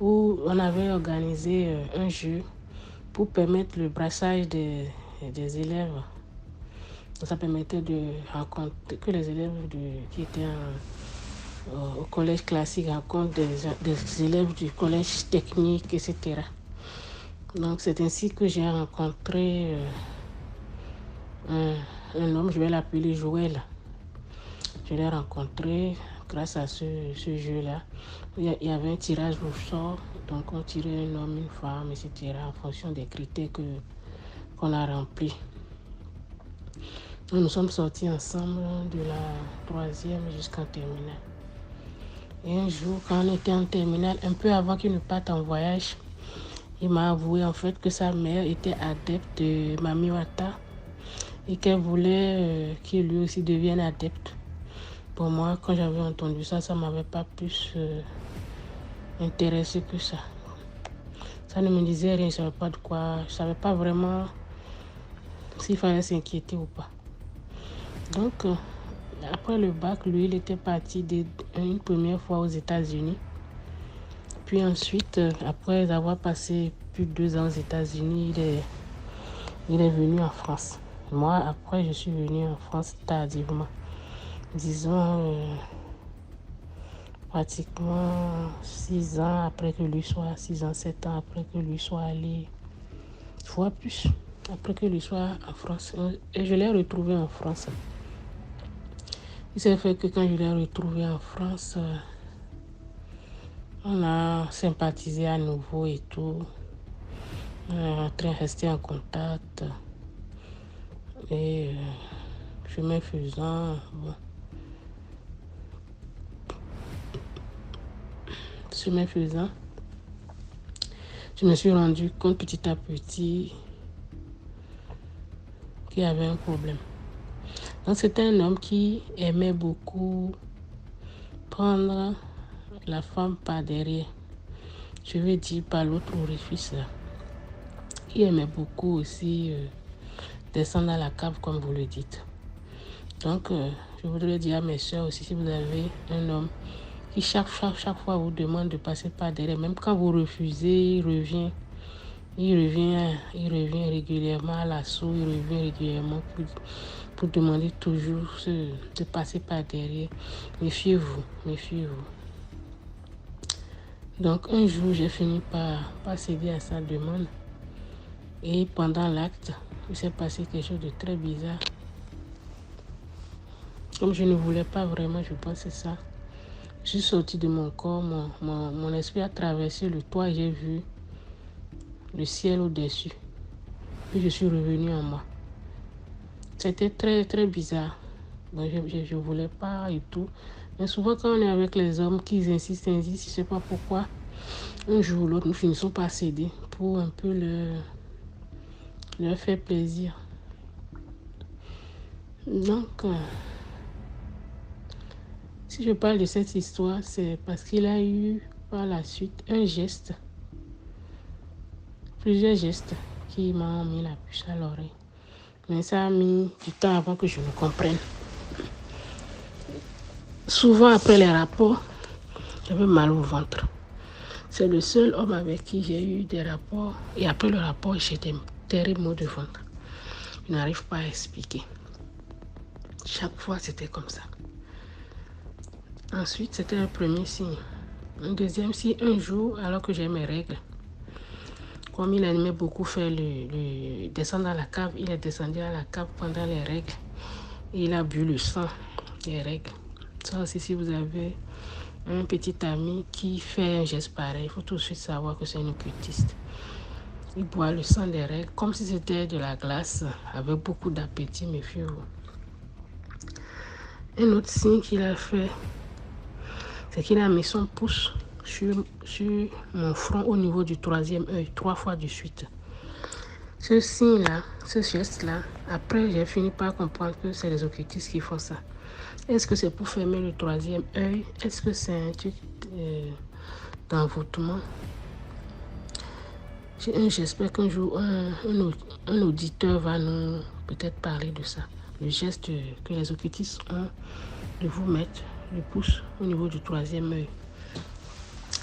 où on avait organisé un jeu pour permettre le brassage des élèves. Ça permettait de rencontrer que les élèves qui étaient au collège classique rencontrent des élèves du collège technique, etc. Donc c'est ainsi que j'ai rencontré un homme, je vais l'appeler Joël. Je l'ai rencontré grâce à ce jeu-là. Il y avait un tirage au sort, donc on tirait un homme, une femme, etc. en fonction des critères qu'on a remplis. Nous sommes sortis ensemble de la 3e jusqu'en terminale. Et un jour, quand on était en terminale, un peu avant qu'il ne parte en voyage, il m'a avoué en fait que sa mère était adepte de Mami Wata et qu'elle voulait qu'il lui aussi devienne adepte. Pour moi, quand j'avais entendu ça, ça ne m'avait pas plus intéressé que ça. Ça ne me disait rien, je ne savais pas vraiment s'il fallait s'inquiéter ou pas. Donc, après le bac, lui, il était parti une première fois aux États-Unis. Puis ensuite, après avoir passé plus de 2 ans aux États-Unis, il est venu en France. Moi, après, je suis venue en France tardivement. Disons, pratiquement 6 ans après que lui soit, 6 ans, 7 ans après que lui soit allé, voire plus. après que lui soit en France. Et je l'ai retrouvé en France. Il s'est fait que quand je l'ai retrouvé en France, on a sympathisé à nouveau et tout. On est en train de rester en contact. Et chemin faisant, bon. Chemin faisant, je me suis rendu compte petit à petit qu'il y avait un problème. Donc c'était un homme qui aimait beaucoup prendre la femme par derrière. Je veux dire par l'autre orifice là. Il aimait beaucoup aussi descendre dans la cave comme vous le dites. Donc je voudrais dire à mes soeurs aussi, si vous avez un homme qui chaque fois vous demande de passer par derrière, même quand vous refusez, il revient régulièrement à l'assaut, il revient régulièrement pour demander toujours de passer par derrière. Méfiez-vous. Donc un jour, j'ai fini par céder à sa demande. Et pendant l'acte, il s'est passé quelque chose de très bizarre. Comme je ne voulais pas vraiment, je pense que c'est ça. Je suis sortie de mon corps, mon esprit a traversé le toit et j'ai vu le ciel au-dessus. Puis je suis revenue en moi. C'était très, très bizarre. Bon, je ne voulais pas et tout. Mais souvent, quand on est avec les hommes qui insistent, je ne sais pas pourquoi, un jour ou l'autre, nous finissons par céder pour un peu leur faire plaisir. Donc, si je parle de cette histoire, c'est parce qu'il a eu par la suite un geste, plusieurs gestes qui m'ont mis la puce à l'oreille. Mais ça a mis du temps avant que je le comprenne. Souvent après les rapports, j'avais mal au ventre. C'est le seul homme avec qui j'ai eu des rapports. Et après le rapport, j'ai des terribles maux de ventre. Je n'arrive pas à expliquer. Chaque fois, c'était comme ça. Ensuite, c'était un premier signe. Un deuxième signe, un jour, alors que j'ai mes règles, comme il aimait beaucoup faire le descendre dans la cave, il est descendu à la cave pendant les règles. Et il a bu le sang des règles. Ça aussi, si vous avez un petit ami qui fait un geste pareil, il faut tout de suite savoir que c'est un occultiste. Il boit le sang des règles comme si c'était de la glace, avec beaucoup d'appétit, méfiez-vous. Un autre signe qu'il a fait, c'est qu'il a mis son pouce sur mon front au niveau du troisième œil, 3 fois de suite. Ce signe-là, ce geste-là, après j'ai fini par comprendre que c'est les occultistes qui font ça. Est-ce que c'est pour fermer le troisième œil? Est-ce que c'est un truc d'envoûtement? J'espère qu'un jour un auditeur va nous peut-être parler de ça. Le geste que les occultistes ont de vous mettre le pouce au niveau du troisième œil.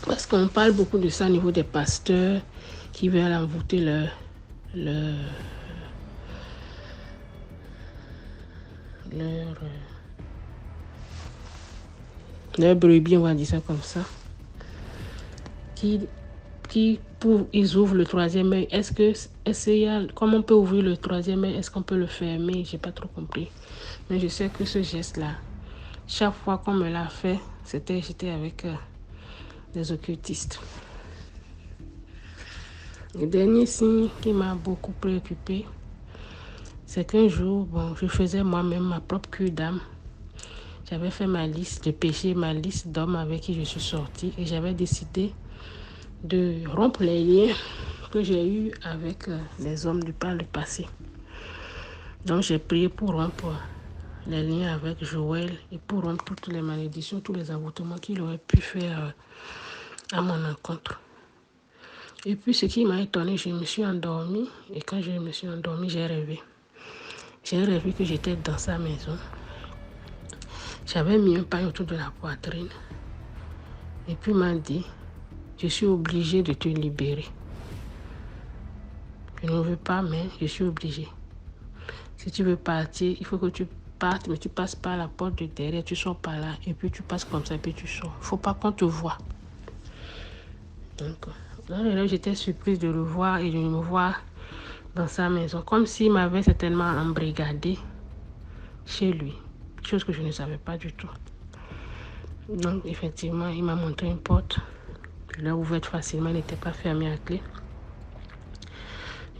Parce qu'on parle beaucoup de ça au niveau des pasteurs qui veulent envoûter leur brebis, on va dire ça comme ça. Ils ouvrent le troisième œil. Comment on peut ouvrir le troisième œil? Est-ce qu'on peut le fermer? J'ai pas trop compris. Mais je sais que ce geste-là, chaque fois qu'on me l'a fait, j'étais avec des occultistes. Le dernier signe qui m'a beaucoup préoccupé, c'est qu'un jour, je faisais moi-même ma propre cure d'âme. J'avais fait ma liste de péchés, ma liste d'hommes avec qui je suis sortie et j'avais décidé de rompre les liens que j'ai eus avec les hommes par le passé. Donc j'ai prié pour rompre les liens avec Joël et pour rompre toutes les malédictions, tous les envoûtements qu'il aurait pu faire à mon encontre. Et puis ce qui m'a étonné, je me suis endormie et quand je me suis endormie, j'ai rêvé. J'ai rêvé que j'étais dans sa maison. J'avais mis un pain autour de la poitrine. Et puis il m'a dit, je suis obligée de te libérer. Je ne veux pas, mais je suis obligée. Si tu veux partir, il faut que tu partes, mais tu passes par la porte de derrière, tu sors par là, et puis tu passes comme ça, et puis tu sors. Il ne faut pas qu'on te voie. Donc, dans le rêve, j'étais surprise de le voir et de me voir dans sa maison, comme s'il m'avait certainement embrigadé chez lui, chose que je ne savais pas du tout. Donc effectivement, il m'a montré une porte. Je l'ai ouverte facilement, elle n'était pas fermée à clé.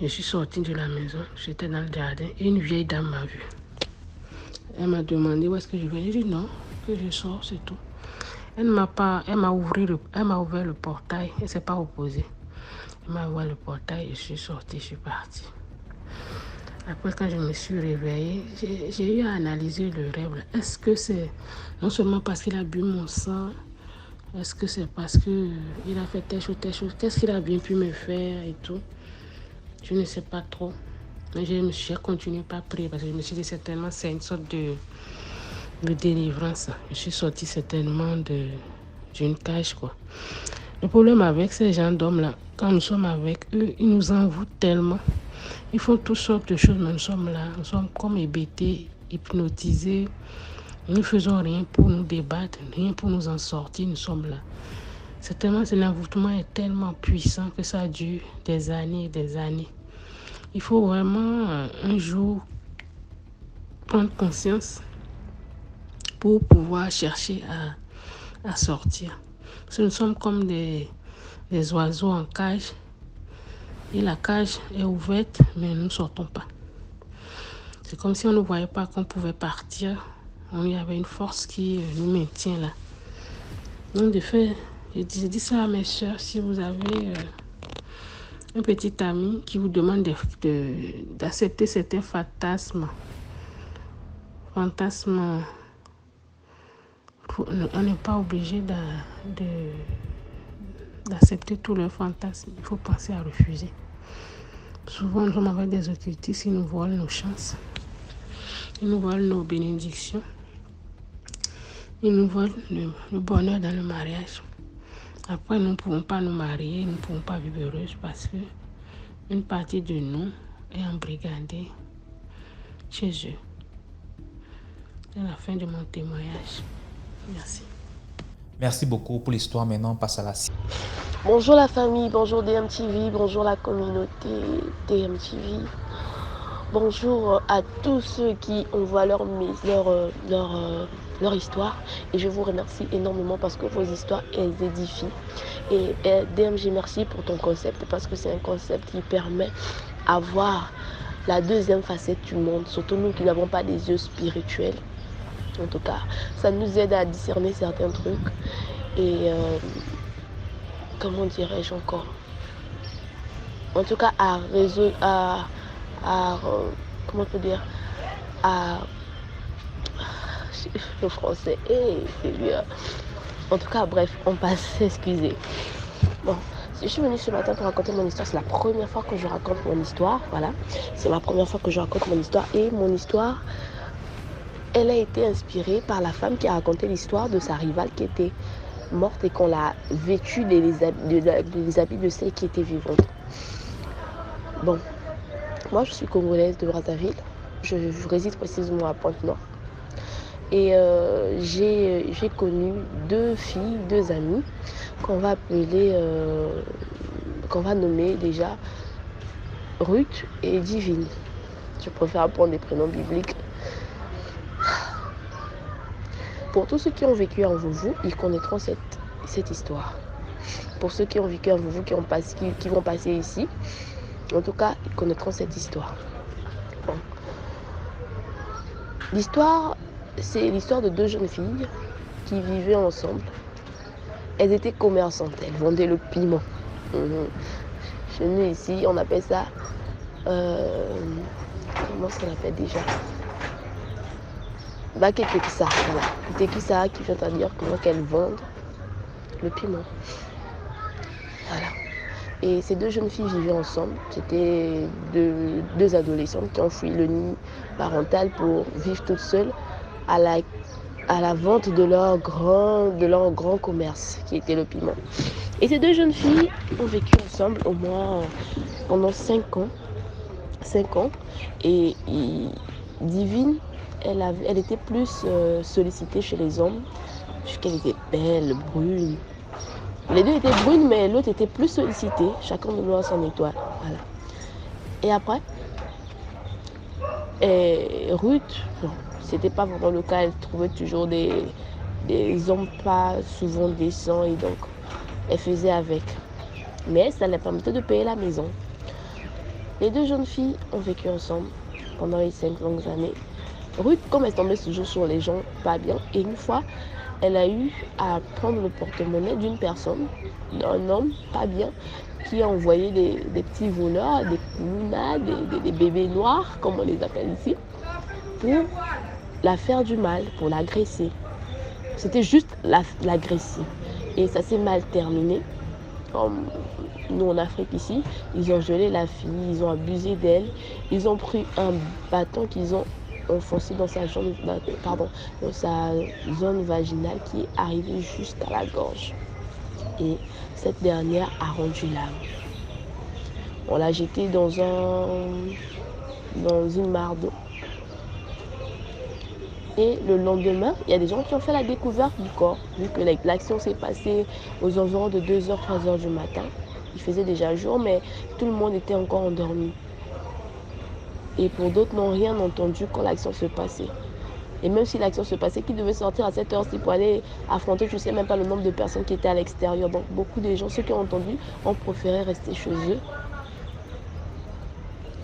Je suis sortie de la maison, j'étais dans le jardin et une vieille dame m'a vue. Elle m'a demandé où est-ce que je vais. J'ai dit non, que je sors, c'est tout. Elle m'a ouvert le portail, elle ne s'est pas opposée. Elle m'a ouvert le portail et je suis sortie, je suis partie. Après, quand je me suis réveillée, j'ai eu à analyser le rêve. Est-ce que c'est non seulement parce qu'il a bu mon sang, est-ce que c'est parce qu'il a fait telle chose, qu'est-ce qu'il a bien pu me faire et tout. Je ne sais pas trop. Mais j'ai continué par prier parce que je me suis dit certainement c'est une sorte de délivrance. Je suis sortie certainement d'une cage, quoi. Le problème avec ces gens d'hommes-là, quand nous sommes avec eux, ils nous envoûtent tellement. Ils font toutes sortes de choses, mais nous sommes là, nous sommes comme hébétés, hypnotisés. Nous ne faisons rien pour nous débattre, rien pour nous en sortir, nous sommes là. L'envoûtement est tellement puissant que ça dure des années et des années. Il faut vraiment un jour prendre conscience pour pouvoir chercher à sortir. Parce que nous sommes comme des oiseaux en cage. Et la cage est ouverte, mais nous ne sortons pas. C'est comme si on ne voyait pas qu'on pouvait partir. Il y avait une force qui nous maintient là. Donc de fait, j'ai dit ça à mes soeurs, si vous avez un petit ami qui vous demande d'accepter certains fantasmes, on n'est pas obligé d'accepter tous leurs fantasmes. Il faut penser à refuser. Souvent, nous sommes avec des occultistes, ils nous volent nos chances. Ils nous volent nos bénédictions. Ils nous volent le bonheur dans le mariage. Après, nous ne pouvons pas nous marier, nous ne pouvons pas vivre heureuses parce que une partie de nous est embrigadée chez eux. C'est la fin de mon témoignage. Merci. Merci beaucoup pour l'histoire. Maintenant, on passe à la suite. Bonjour la famille, bonjour DMTV, bonjour la communauté DMTV. Bonjour à tous ceux qui envoient leur histoire. Et je vous remercie énormément parce que vos histoires, elles édifient. Et DMG, merci pour ton concept parce que c'est un concept qui permet à voir la deuxième facette du monde. Surtout nous qui n'avons pas des yeux spirituels. En tout cas, ça nous aide à discerner certains trucs. Et comment dirais-je encore? En tout cas, à résoudre, comment on peut dire, le français c'est lui. En tout cas, bref, on passe, excusez. Bon, je suis venue ce matin pour raconter mon histoire. C'est la première fois que je raconte mon histoire. Voilà, c'est ma première fois que je raconte mon histoire. Et mon histoire, elle a été inspirée par la femme qui a raconté l'histoire de sa rivale qui était morte et qu'on l'a vêtue des habits de celle qui était vivante. Bon, moi je suis congolaise de Brazzaville. Je réside précisément à Pointe-Nord. Et j'ai connu deux filles, deux amies qu'on va appeler, qu'on va nommer déjà Ruth et Divine. Je préfère prendre des prénoms bibliques. Pour tous ceux qui ont vécu en Vouvou, ils connaîtront cette histoire. Pour ceux qui ont vécu en Vouvou, qui vont passer ici, en tout cas, ils connaîtront cette histoire. Bon. L'histoire, c'est l'histoire de deux jeunes filles qui vivaient ensemble. Elles étaient commerçantes, elles vendaient le piment. Chez nous ici, on appelle ça... comment ça s'appelle déjà? Baketekisa, voilà. Tekisa qui vient à dire comment qu'elles vendent le piment. Voilà. Et ces deux jeunes filles vivaient ensemble. C'était deux adolescentes qui ont fui le nid parental pour vivre toutes seules à la vente de leur grand commerce qui était le piment. Et ces deux jeunes filles ont vécu ensemble au moins pendant 5 ans. 5 ans. Et Divine, elle était plus sollicitée chez les hommes, puisqu'elle était belle, brune. Les deux étaient brunes, mais l'autre était plus sollicitée. Chacun de nous a son étoile. Voilà. Et après, Ruth, bon, c'était pas vraiment le cas, elle trouvait toujours des hommes pas souvent décents et donc elle faisait avec. Mais ça leur permettait de payer la maison. Les deux jeunes filles ont vécu ensemble pendant les 5 longues années. Ruth, comme elle tombait toujours sur les gens pas bien, et une fois, elle a eu à prendre le porte-monnaie d'une personne, d'un homme pas bien, qui a envoyé des petits voleurs, des kounas, des bébés noirs, comme on les appelle ici, pour la faire du mal, pour l'agresser. C'était juste l'agresser. Et ça s'est mal terminé. Comme nous en Afrique ici, ils ont gelé la fille, ils ont abusé d'elle, ils ont pris un bâton qu'ils ont enfoncé dans sa zone vaginale qui est arrivée jusqu'à la gorge. Et cette dernière a rendu l'âme. On l'a jetée dans une mare d'eau. Et le lendemain, il y a des gens qui ont fait la découverte du corps. Vu que l'action s'est passée aux environs de 2h, 3h du matin. Il faisait déjà jour, mais tout le monde était encore endormi. Et pour d'autres, n'ont rien entendu quand l'action se passait. Et même si l'action se passait, qui devait sortir à cette heure-ci pour aller affronter, je ne sais même pas le nombre de personnes qui étaient à l'extérieur. Donc beaucoup de gens, ceux qui ont entendu, ont préféré rester chez eux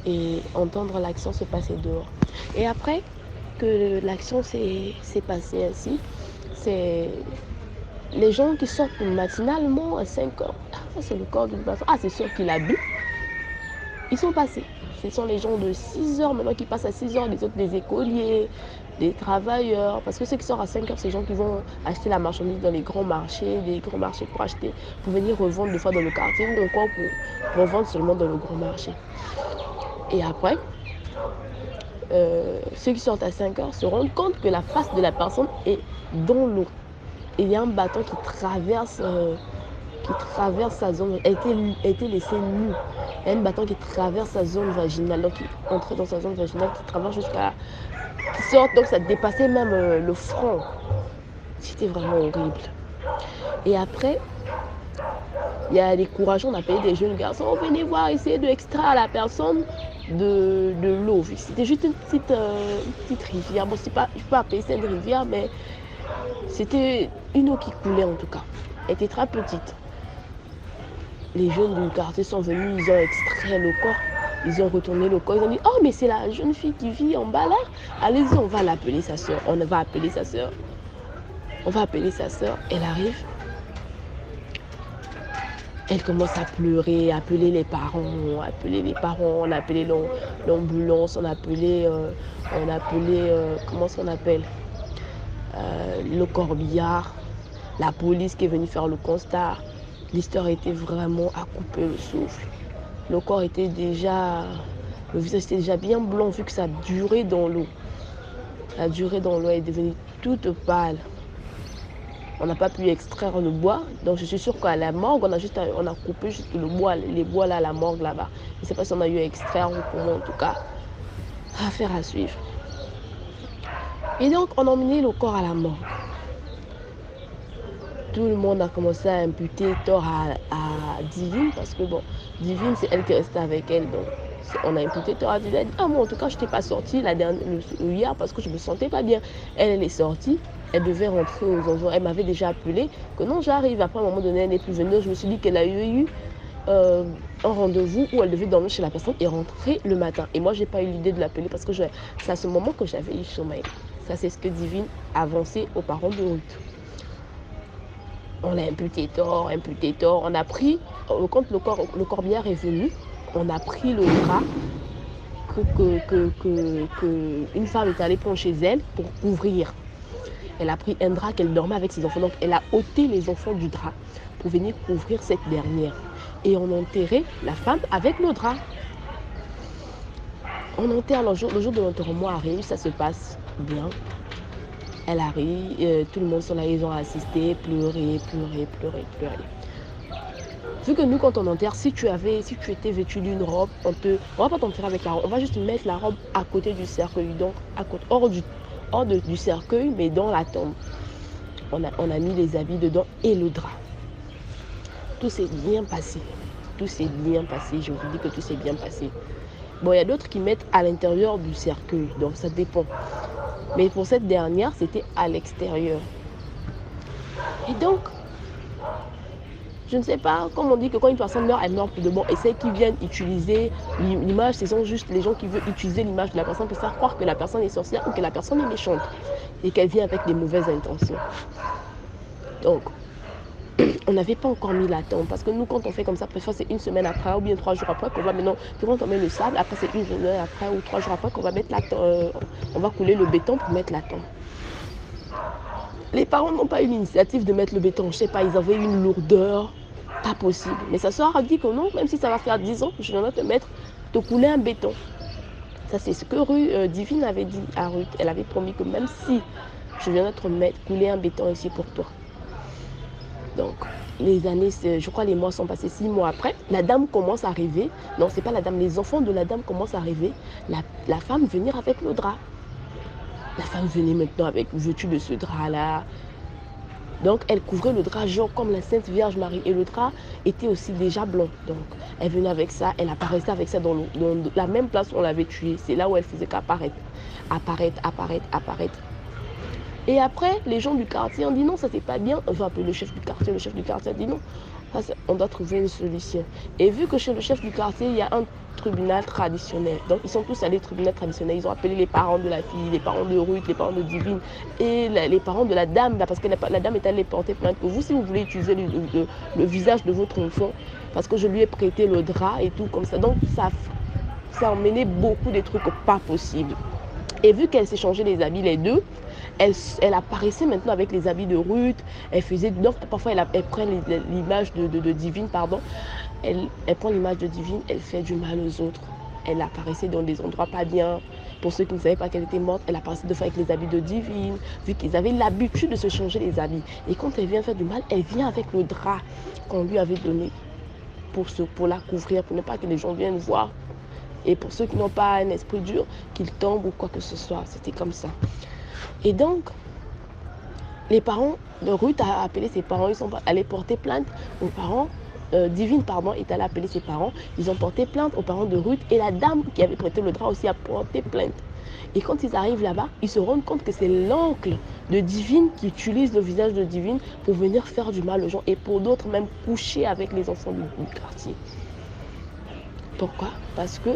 et entendre l'action se passer dehors. Et après que l'action s'est passée ainsi, c'est les gens qui sortent matinalement à 5h. Ah, ça c'est le corps d'une personne. Ah, c'est sûr qu'il a bu. Ils sont passés. Ce sont les gens de 6h maintenant qui passent à 6h, les autres des écoliers, des travailleurs. Parce que ceux qui sortent à 5h, c'est les gens qui vont acheter la marchandise dans les grands marchés, pour acheter, pour venir revendre des fois dans le quartier ou encore pour revendre seulement dans le grand marché. Et après, ceux qui sortent à 5h se rendent compte que la face de la personne est dans l'eau. Il y a un bâton qui traverse sa zone, a été laissé nu. Il y a un bâton qui traverse sa zone vaginale, donc qui entre dans sa zone vaginale, qui traverse qui sort, donc ça dépassait même le front. C'était vraiment horrible. Et après, il y a des courageux, on appelait des jeunes garçons, venez voir, essayer d'extraire la personne de l'eau. C'était juste une petite rivière. Bon, je ne peux pas appeler ça une rivière, mais c'était une eau qui coulait en tout cas. Elle était très petite. Les jeunes du quartier sont venus, ils ont extrait le corps, ils ont retourné le corps, ils ont dit « Oh, mais c'est la jeune fille qui vit en bas là, allez-y, on va l'appeler sa soeur, on va appeler sa soeur. » On va appeler sa soeur, elle arrive. Elle commence à pleurer, appeler les parents, on a appelé l'ambulance, on a appelé, comment ça on appelle, le corbillard, la police qui est venue faire le constat. L'histoire était vraiment à couper le souffle. Le corps était déjà, le visage était déjà bien blanc vu que ça durait dans l'eau. Ça a duré dans l'eau, elle est devenue toute pâle. On n'a pas pu extraire le bois, donc je suis sûre qu'à la morgue, on a coupé juste le bois, les bois là, à la morgue là-bas. Je ne sais pas si on a eu à extraire ou comment, en tout cas. Affaire à suivre. Et donc, on a emmené le corps à la morgue. Tout le monde a commencé à imputer tort à Divine, parce que bon, Divine, c'est elle qui restait avec elle, donc on a imputé tort à Divine. Elle a dit, ah moi en tout cas, je n'étais pas sortie hier parce que je ne me sentais pas bien. Elle est sortie, elle devait rentrer aux environs. Elle m'avait déjà appelé que non, j'arrive. Après, à un moment donné, elle n'est plus venue. Je me suis dit qu'elle a eu un rendez-vous où elle devait dormir chez la personne et rentrer le matin. Et moi, je n'ai pas eu l'idée de l'appeler parce que c'est à ce moment que j'avais eu sommeil. Ça, c'est ce que Divine a avancé aux parents de Ruth. On a imputé tort. On a pris, quand le corbillard est venu, on a pris le drap que une femme est allée prendre chez elle pour couvrir. Elle a pris un drap qu'elle dormait avec ses enfants. Donc, elle a ôté les enfants du drap pour venir couvrir cette dernière. Et on a enterré la femme avec le drap. On enterre le jour de l'enterrement arrive, ça se passe bien. Elle arrive, tout le monde sont là, ils ont assisté, pleurer. Vu que nous, quand on enterre, si tu étais vêtu d'une robe, on va pas t'enterrer avec la robe, on va juste mettre la robe à côté du cercueil, donc hors du cercueil, mais dans la tombe. On a mis les habits dedans et le drap. Tout s'est bien passé. Je vous dis que tout s'est bien passé. Bon, il y a d'autres qui mettent à l'intérieur du cercueil, donc ça dépend. Mais pour cette dernière, c'était à l'extérieur. Et donc, je ne sais pas, comme on dit que quand une personne meurt, elle meurt pour de bon. Et ceux qui viennent utiliser l'image, ce sont juste les gens qui veulent utiliser l'image de la personne pour faire croire que la personne est sorcière ou que la personne est méchante et qu'elle vient avec des mauvaises intentions. Donc, on n'avait pas encore mis la tombe parce que nous, quand on fait comme ça, parfois c'est une semaine après ou bien 3 jours après qu'on va maintenant, quand on met le sable, après c'est une semaine après ou 3 jours après qu'on va mettre la tombe, on va couler le béton pour mettre la tombe. Les parents n'ont pas eu l'initiative de mettre le béton, je ne sais pas, ils avaient une lourdeur, pas possible. Mais sa soeur a dit que non, même si ça va faire 10 ans, je viendrai te couler un béton. Ça c'est ce que Divine avait dit à Ruth. Elle avait promis que même si je viendrai te couler un béton ici pour toi. Donc, les années, je crois les mois sont passés 6 mois après. La dame commence à rêver. Non, c'est pas la dame, les enfants de la dame commencent à rêver. La femme venir avec le drap. La femme venait maintenant avec vêtue de ce drap-là. Donc, elle couvrait le drap genre comme la Sainte Vierge Marie. Et le drap était aussi déjà blanc. Donc, elle venait avec ça. Elle apparaissait avec ça dans la même place où on l'avait tuée. C'est là où elle faisait qu'apparaître. Apparaître. Et après, les gens du quartier ont dit non, ça c'est pas bien. On va appeler le chef du quartier. Le chef du quartier a dit non, on doit trouver une solution. Et vu que chez le chef du quartier, il y a un tribunal traditionnel. Donc ils sont tous allés au tribunal traditionnel. Ils ont appelé les parents de la fille, les parents de Ruth, les parents de Divine et les parents de la dame. Parce que la dame est allée porter plainte que vous, si vous voulez utiliser le visage de votre enfant, parce que je lui ai prêté le drap et tout comme ça. Donc ça a emmené beaucoup de trucs pas possibles. Et vu qu'elle s'est changé les habits les deux, elle apparaissait maintenant avec les habits de Ruth. Elle faisait, donc parfois elle prend l'image de Divine, pardon. Elle prend l'image de Divine, elle fait du mal aux autres. Elle apparaissait dans des endroits pas bien. Pour ceux qui ne savaient pas qu'elle était morte, elle apparaissait de fois avec les habits de Divine, vu qu'ils avaient l'habitude de se changer les habits. Et quand elle vient faire du mal, elle vient avec le drap qu'on lui avait donné pour la couvrir, pour ne pas que les gens viennent voir. Et pour ceux qui n'ont pas un esprit dur, qu'ils tombent ou quoi que ce soit. C'était comme ça. Et donc, les parents de Ruth a appelé ses parents. Ils sont allés porter plainte aux parents. Divine, pardon, est allée appeler ses parents. Ils ont porté plainte aux parents de Ruth. Et la dame qui avait prêté le drap aussi a porté plainte. Et quand ils arrivent là-bas, ils se rendent compte que c'est l'oncle de Divine qui utilise le visage de Divine pour venir faire du mal aux gens. Et pour d'autres, même coucher avec les enfants du quartier. Pourquoi? Parce que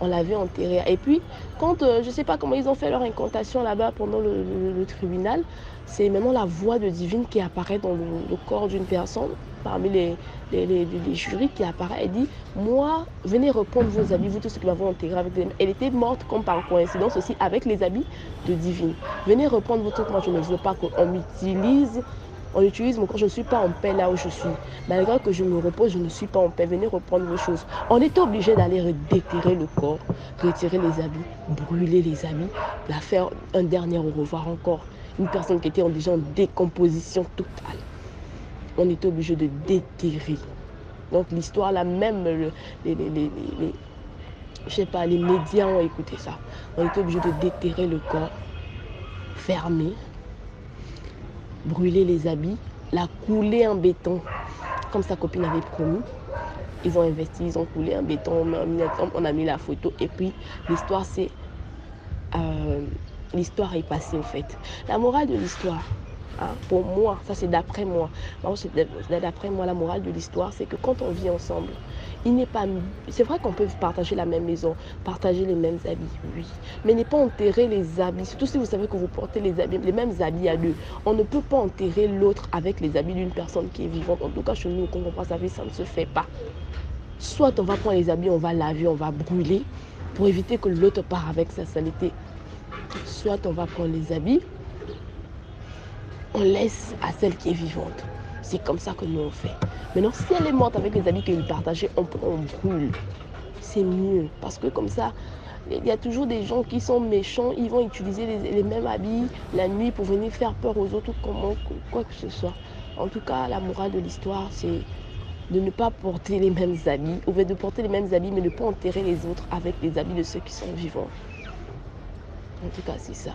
on l'avait enterré. Et puis, quand, je ne sais pas comment ils ont fait leur incantation là-bas pendant le tribunal, c'est maintenant la voix de Divine qui apparaît dans le corps d'une personne, parmi les jurys qui apparaît. Elle dit, moi, venez reprendre vos habits, vous tous ceux qui m'avez enterré avec des... Elle était morte comme par coïncidence aussi avec les habits de Divine. Venez reprendre vos trucs, moi je ne veux pas qu'on m'utilise. On utilise mon corps, je ne suis pas en paix là où je suis. Malgré que je me repose, je ne suis pas en paix. Venez reprendre vos choses. On était obligé d'aller déterrer le corps, retirer les habits, brûler les habits, la faire un dernier au revoir encore. Une personne qui était déjà en décomposition totale. On était obligé de déterrer. Donc l'histoire là, même je sais pas, les médias ont écouté ça. On était obligé de déterrer le corps, fermer, brûler les habits, la couler en béton, comme sa copine avait promis. Ils ont investi, ils ont coulé en béton, on a mis la photo et puis l'histoire l'histoire est passée au fait. La morale de l'histoire, pour moi, ça c'est d'après moi. D'après moi, la morale de l'histoire, c'est que quand on vit ensemble, il n'est pas... C'est vrai qu'on peut partager la même maison, partager les mêmes habits, oui. Mais ne pas enterrer les habits, surtout si vous savez que vous portez les mêmes habits à deux. On ne peut pas enterrer l'autre avec les habits d'une personne qui est vivante. En tout cas, chez nous, quand on passe à vie, ça ne se fait pas. Soit on va prendre les habits, on va laver, on va brûler, pour éviter que l'autre part avec sa saleté. Soit on va prendre les habits, on laisse à celle qui est vivante. C'est comme ça que nous on fait. Maintenant, si elle est morte avec les habits qu'elle partageait, on brûle. C'est mieux. Parce que comme ça, il y a toujours des gens qui sont méchants. Ils vont utiliser les mêmes habits la nuit pour venir faire peur aux autres ou quoi que ce soit. En tout cas, la morale de l'histoire, c'est de ne pas porter les mêmes habits. Ou de porter les mêmes habits, mais ne pas enterrer les autres avec les habits de ceux qui sont vivants. En tout cas, c'est ça.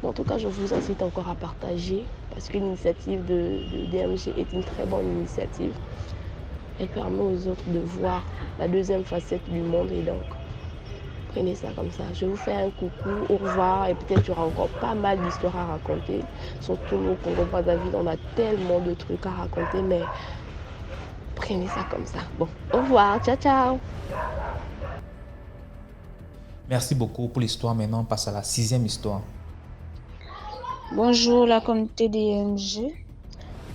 En tout cas, je vous incite encore à partager parce que l'initiative de DMG est une très bonne initiative. Elle permet aux autres de voir la deuxième facette du monde et donc prenez ça comme ça. Je vous fais un coucou, au revoir, et peut-être il y aura encore pas mal d'histoires à raconter. Surtout nous, Congo Brazzaville, on a tellement de trucs à raconter, mais prenez ça comme ça. Bon, au revoir, ciao, ciao. Merci beaucoup pour l'histoire. Maintenant, on passe à la 6e histoire. Bonjour la communauté DMG.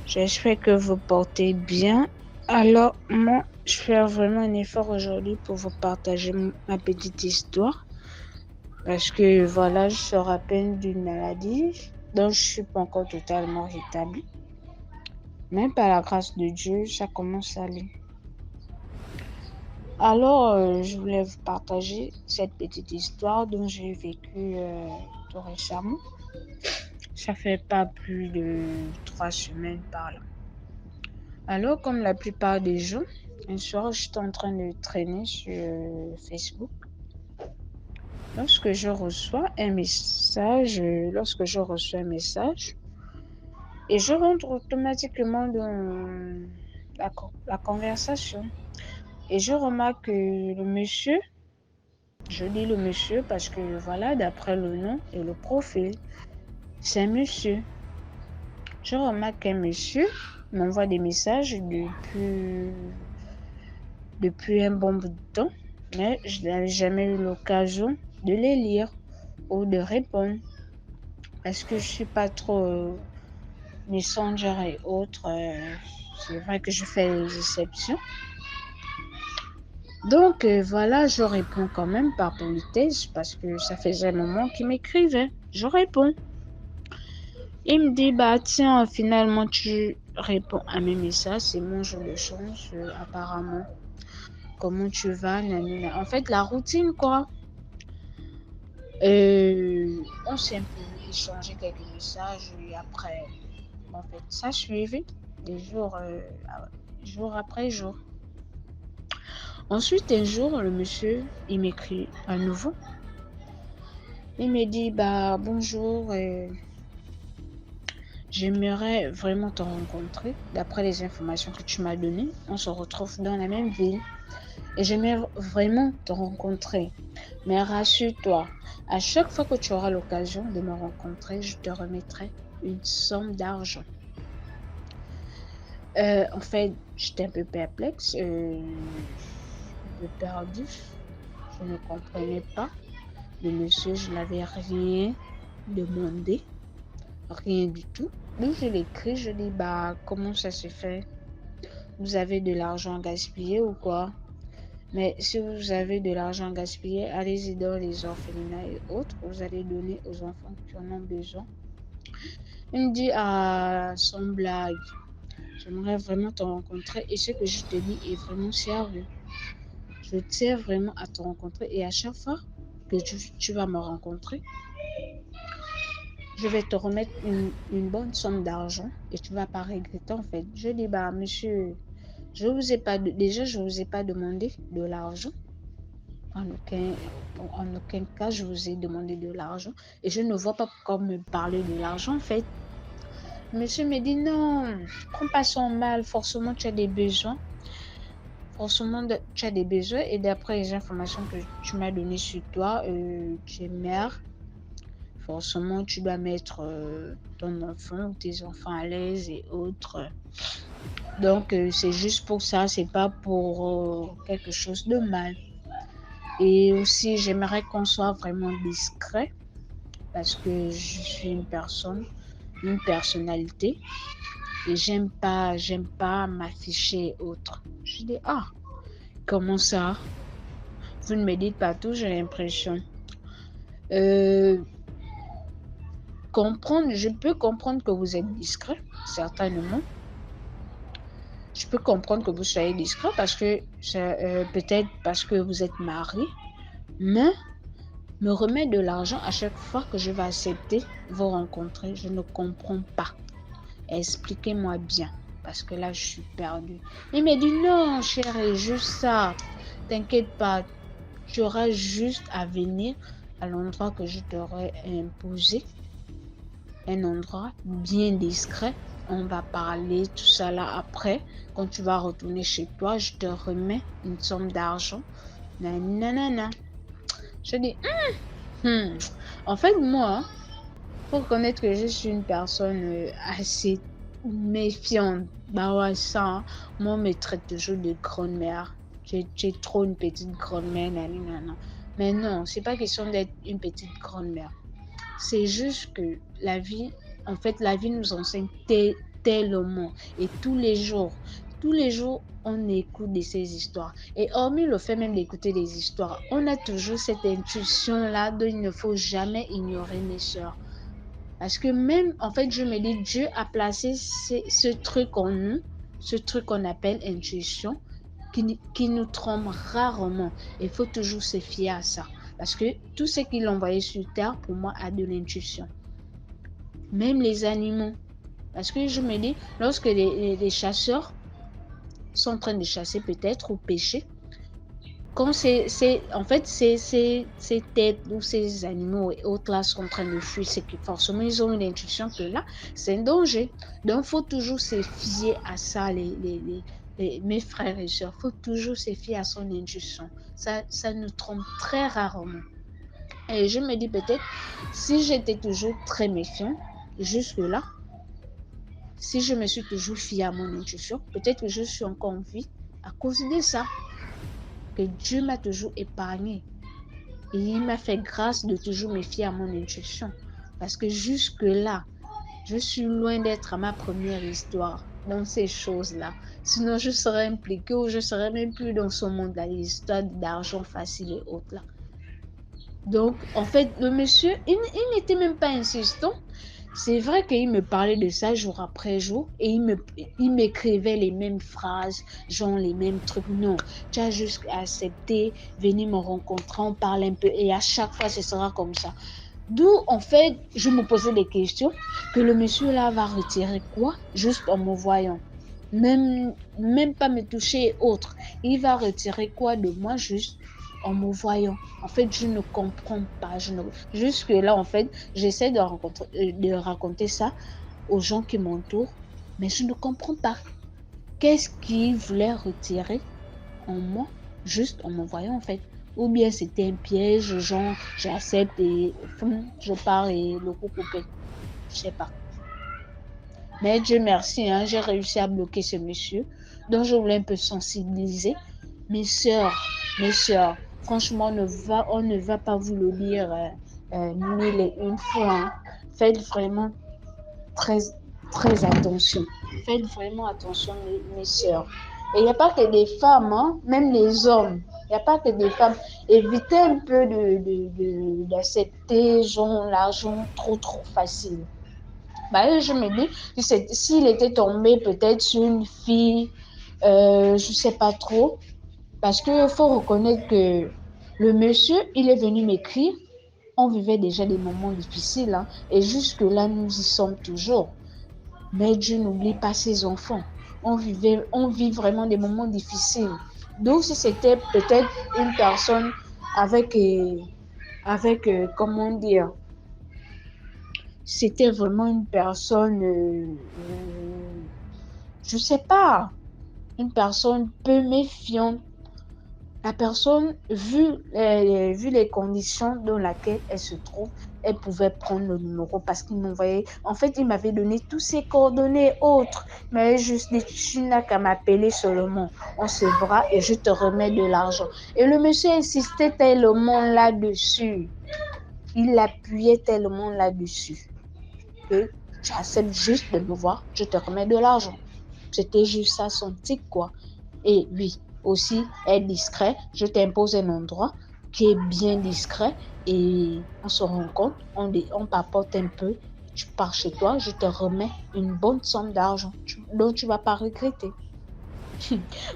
J'espère que vous portez bien. Alors, moi, je fais vraiment un effort aujourd'hui pour vous partager ma petite histoire. Parce que voilà, je sors à peine d'une maladie dont je ne suis pas encore totalement rétablie. Mais par la grâce de Dieu, ça commence à aller. Alors, je voulais vous partager cette petite histoire dont j'ai vécu tout récemment. Ça fait pas plus de 3 semaines par là. Alors, comme la plupart des gens, un soir, j'étais en train de traîner sur Facebook. Lorsque je reçois un message, et je rentre automatiquement dans la conversation. Et je remarque que le monsieur, je dis le monsieur parce que voilà, d'après le nom et le profil, c'est un monsieur. Je remarque qu'un monsieur m'envoie des messages depuis un bon bout de temps, mais je n'avais jamais eu l'occasion de les lire ou de répondre parce que je ne suis pas trop Messenger et autres. C'est vrai que je fais des exceptions. Donc voilà, je réponds quand même par politesse parce que ça faisait un moment qu'il m'écrivait. Je réponds. Il me dit, bah tiens, finalement tu réponds à mes messages, c'est mon jour de chance apparemment. Comment tu vas, nanana. En fait, la routine quoi. On s'est un peu échangé quelques messages et après, en fait, ça suivait des jours après jour. Ensuite, un jour, le monsieur, il m'écrit à nouveau. Il me dit, bah bonjour, j'aimerais vraiment te rencontrer. D'après les informations que tu m'as données, on se retrouve dans la même ville. Et j'aimerais vraiment te rencontrer. Mais rassure-toi, à chaque fois que tu auras l'occasion de me rencontrer, je te remettrai une somme d'argent. En fait, j'étais un peu perplexe, un peu perdu. Je ne comprenais pas. Le monsieur, je n'avais rien demandé, rien du tout. Donc je l'écris, je dis, bah comment ça se fait? Vous avez de l'argent gaspillé ou quoi? Mais si vous avez de l'argent gaspillé, allez-y dans les orphelinats et autres. Vous allez donner aux enfants qui en ont besoin. Il me dit, ah, sans blague, j'aimerais vraiment te rencontrer et ce que je te dis est vraiment sérieux. Je tiens vraiment à te rencontrer et à chaque fois que tu vas me rencontrer, je vais te remettre une bonne somme d'argent et tu ne vas pas regretter en fait. Je dis, bah monsieur, je ne vous ai pas demandé de l'argent. En aucun cas, je vous ai demandé de l'argent et je ne vois pas pourquoi me parler de l'argent en fait. Monsieur me dit non, prends pas ça en mal, forcément tu as des besoins. Et d'après les informations que tu m'as données sur toi, tu es mère. Forcément, tu dois mettre ton enfant ou tes enfants à l'aise et autres. Donc, c'est juste pour ça, c'est pas pour quelque chose de mal. Et aussi, j'aimerais qu'on soit vraiment discret parce que je suis une personnalité et j'aime pas m'afficher et autres. Je dis, ah, comment ça? Vous ne me dites pas tout, j'ai l'impression. Je peux comprendre que vous êtes discret, certainement. Je peux comprendre que vous soyez discret parce que peut-être parce que vous êtes marié, mais me remettre de l'argent à chaque fois que je vais accepter vous rencontrer, je ne comprends pas. Expliquez-moi bien, parce que là je suis perdue. Il me dit non, chérie, juste ça. T'inquiète pas, tu auras juste à venir à l'endroit que je t'aurai imposé. Un endroit bien discret. On va parler tout ça là après. Quand tu vas retourner chez toi, je te remets une somme d'argent. Nanana. Je dis, en fait, moi, faut reconnaître que je suis une personne assez méfiante. Bah ouais, ça, moi, on me traite toujours de grand-mère. J'ai trop une petite grand-mère, nanana. Mais non, c'est pas question d'être une petite grand-mère. C'est juste que en fait, la vie nous enseigne tellement. Et tous les jours, on écoute de ces histoires. Et hormis le fait même d'écouter des histoires, on a toujours cette intuition-là dont il ne faut jamais ignorer mes soeurs. Parce que même, en fait, je me dis, Dieu a placé ce truc en nous, ce truc qu'on appelle intuition, qui nous trompe rarement. Il faut toujours se fier à ça. Parce que tout ce qu'il a envoyé sur terre, pour moi, a de l'intuition. Même les animaux. Parce que je me dis, lorsque les chasseurs sont en train de chasser peut-être ou pêcher, quand ces têtes ou ces animaux et autres là sont en train de fuir, c'est que forcément ils ont une intuition que là, c'est un danger. Donc, il faut toujours se fier à ça, mes frères et sœurs. Il faut toujours se fier à son intuition. Ça nous trompe très rarement. Et je me dis peut-être, si j'étais toujours très méfiant, jusque-là, si je me suis toujours fiée à mon intuition, peut-être que je suis encore en vie à cause de ça. Que Dieu m'a toujours épargné. Et il m'a fait grâce de toujours me fier à mon intuition. Parce que jusque-là, je suis loin d'être à ma première histoire dans ces choses-là. Sinon, je serais impliquée ou je serais même plus dans ce monde-là, les histoires d'argent facile et autres là. Donc, en fait, le monsieur, il n'était même pas insistant. C'est vrai qu'il me parlait de ça jour après jour et il m'écrivait les mêmes phrases, genre les mêmes trucs. Non, tu as juste accepté, venir me rencontrer, on parle un peu et à chaque fois, ce sera comme ça. D'où, en fait, je me posais des questions que le monsieur là va retirer quoi juste en me voyant. Même pas me toucher et autres. Il va retirer quoi de moi juste en me voyant. En fait, je ne comprends pas. Jusque-là, en fait, j'essaie de raconter ça aux gens qui m'entourent, mais je ne comprends pas. Qu'est-ce qu'il voulait retirer en moi, juste en me voyant, en fait? Ou bien c'était un piège, genre, j'accepte et je pars et le coup coupé. Je sais pas. Mais Dieu merci, hein, j'ai réussi à bloquer ce monsieur. Donc, je voulais un peu sensibiliser. Mes sœurs, franchement, on ne va pas vous le dire 1001 fois. Hein. Faites vraiment très, très attention. Faites vraiment attention, mes sœurs. Et il n'y a pas que des femmes, hein, même les hommes. Il n'y a pas que des femmes. Évitez un peu d'accepter l'argent trop facile. Bah, je me dis, s'il était tombé peut-être sur une fille, je ne sais pas trop, parce qu'il faut reconnaître que le monsieur, il est venu m'écrire. On vivait déjà des moments difficiles. Hein, et jusque-là, nous y sommes toujours. Mais Dieu n'oublie pas ses enfants. On vit vraiment des moments difficiles. Donc, si c'était peut-être une personne avec comment dire, c'était vraiment une personne, je ne sais pas, une personne peu méfiante. La personne, vu les conditions dans lesquelles elle se trouve, elle pouvait prendre le numéro parce qu'il m'envoyait. En fait, il m'avait donné tous ses coordonnées autres. Mais juste dit, tu n'as qu'à m'appeler seulement. On se verra et je te remets de l'argent. Et le monsieur insistait tellement là-dessus. Il appuyait tellement là-dessus que tu acceptes juste de me voir, je te remets de l'argent. C'était juste ça son tic, quoi. Et oui. Aussi, être discret, je t'impose un endroit qui est bien discret et on se rencontre, on papote un peu, tu pars chez toi, je te remets une bonne somme d'argent dont tu ne vas pas regretter.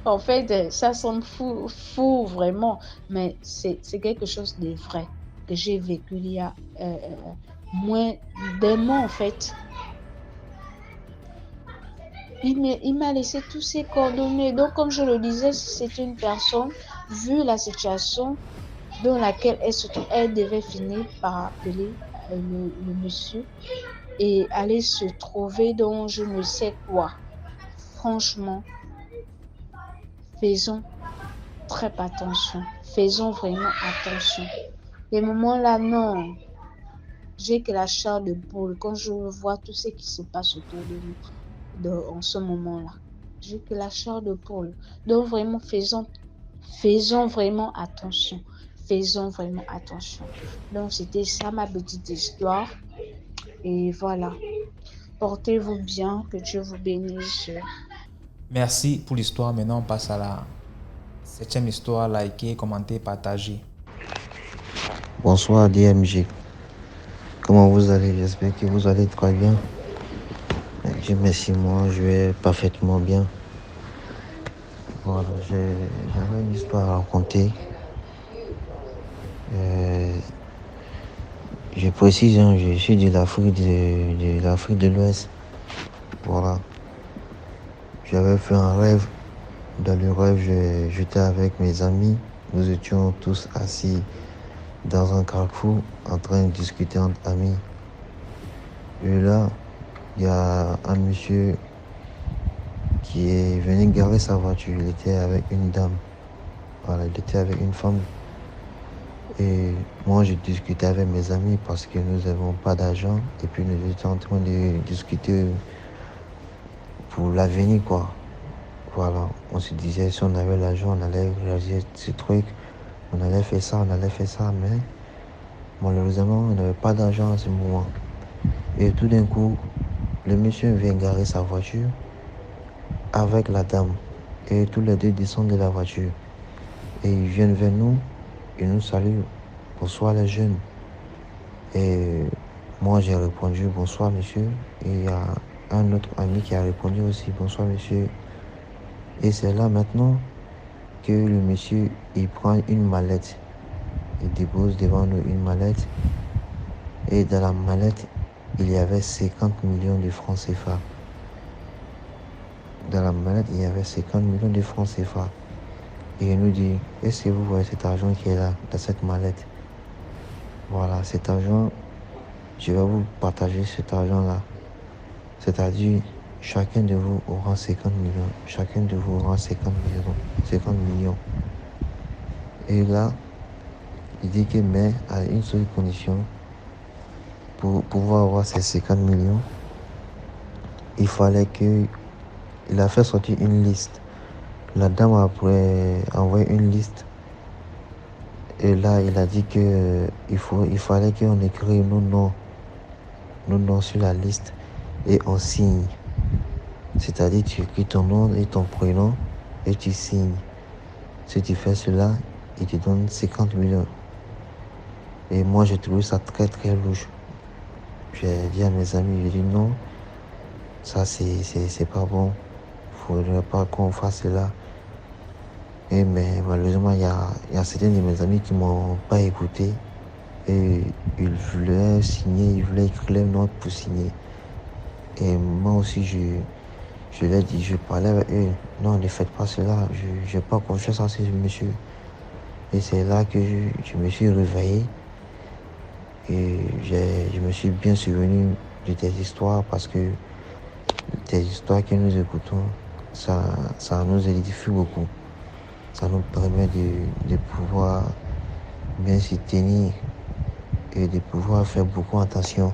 En fait, ça semble fou vraiment, mais c'est quelque chose de vrai que j'ai vécu il y a moins d'un mois en fait. Il m'a laissé tous ses coordonnées. Donc, comme je le disais, c'est une personne, vu la situation dans laquelle elle se trouve, elle devait finir par appeler le monsieur et aller se trouver dans je ne sais quoi. Franchement, faisons très attention. Faisons vraiment attention. Les moments-là, non. J'ai que la chair de poule quand je vois tout ce qui se passe autour de nous en ce moment-là. J'ai que la chair de poule. Donc vraiment, faisons vraiment attention. Faisons vraiment attention. Donc c'était ça ma petite histoire. Et voilà. Portez-vous bien, que Dieu vous bénisse. Merci pour l'histoire. Maintenant, on passe à la 7e histoire. Likez, commentez, partagez. Bonsoir DMG. Comment vous allez? J'espère que vous allez très bien. Dieu merci, moi je vais parfaitement bien. Voilà, j'avais une histoire à raconter. Je précise, je suis de l'Afrique de l'Ouest. Voilà. J'avais fait un rêve. Dans le rêve, j'étais avec mes amis. Nous étions tous assis dans un carrefour en train de discuter entre amis. Et là, il y a un monsieur qui est venu garer sa voiture. Il était avec une dame. Voilà, il était avec une femme. Et moi, je discutais avec mes amis parce que nous n'avons pas d'argent. Et puis, nous étions en train de discuter pour l'avenir, quoi. Voilà, on se disait, si on avait l'argent, on allait réaliser ce truc. On allait faire ça, mais malheureusement, on n'avait pas d'argent à ce moment. Et tout d'un coup, le monsieur vient garer sa voiture avec la dame. Et tous les deux descendent de la voiture. Et ils viennent vers nous, ils nous saluent. Bonsoir les jeunes. Et moi j'ai répondu bonsoir monsieur. Et il y a un autre ami qui a répondu aussi bonsoir monsieur. Et c'est là maintenant que le monsieur il prend une mallette. Il dépose devant nous une mallette. Et dans la mallette, il y avait 50 millions de francs CFA. Dans la mallette, il y avait 50 millions de francs CFA. Et il nous dit, est-ce que vous voyez cet argent qui est là, dans cette mallette? Voilà, cet argent, je vais vous partager cet argent-là. C'est-à-dire, chacun de vous aura 50 millions. Chacun de vous aura 50 millions. 50 millions. Et là, il dit que, mais à une seule condition, pour pouvoir avoir ces 50 millions, il fallait que... Il a fait sortir une liste. La dame a envoyé une liste. Et là, il a dit que il fallait qu'on écrive nos noms sur la liste et on signe. C'est-à-dire, tu écris ton nom et ton prénom et tu signes. Si tu fais cela, il te donne 50 millions. Et moi, j'ai trouvé ça très, très louche. J'ai dit à mes amis, j'ai dit non, ça, c'est pas bon. Il ne faudrait pas qu'on fasse cela. Mais malheureusement, il y a certains de mes amis qui ne m'ont pas écouté. Et ils voulaient signer, ils voulaient écrire leur note pour signer. Et moi aussi, je leur ai dit, je parlais avec eux. Non, ne faites pas cela, je n'ai pas confiance en ce monsieur. Et c'est là que je me suis réveillé. Et je me suis bien souvenu de tes histoires parce que tes histoires que nous écoutons, ça nous édifie beaucoup. Ça nous permet de pouvoir bien s'y tenir et de pouvoir faire beaucoup attention.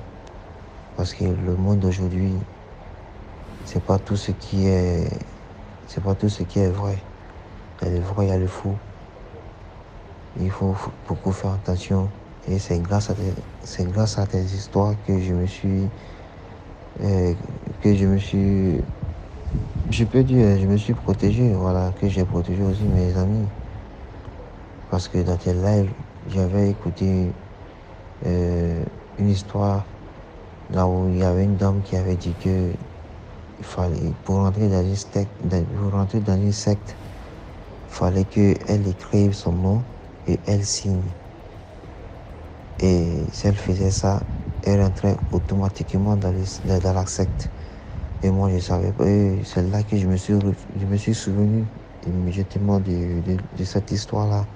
Parce que le monde d'aujourd'hui, c'est pas tout ce qui est vrai. Il y a le vrai, il y a le faux. Il faut beaucoup faire attention. Et c'est grâce à tes histoires que je me suis protégé, voilà, que j'ai protégé aussi mes amis. Parce que dans tes lives, j'avais écouté une histoire là où il y avait une dame qui avait dit que il fallait, pour rentrer dans une secte, il fallait qu'elle écrive son nom et elle signe. Et si elle faisait ça, elle rentrait automatiquement dans la secte. Et moi, je ne savais pas. Et c'est là que je me suis souvenu immédiatement de cette histoire-là.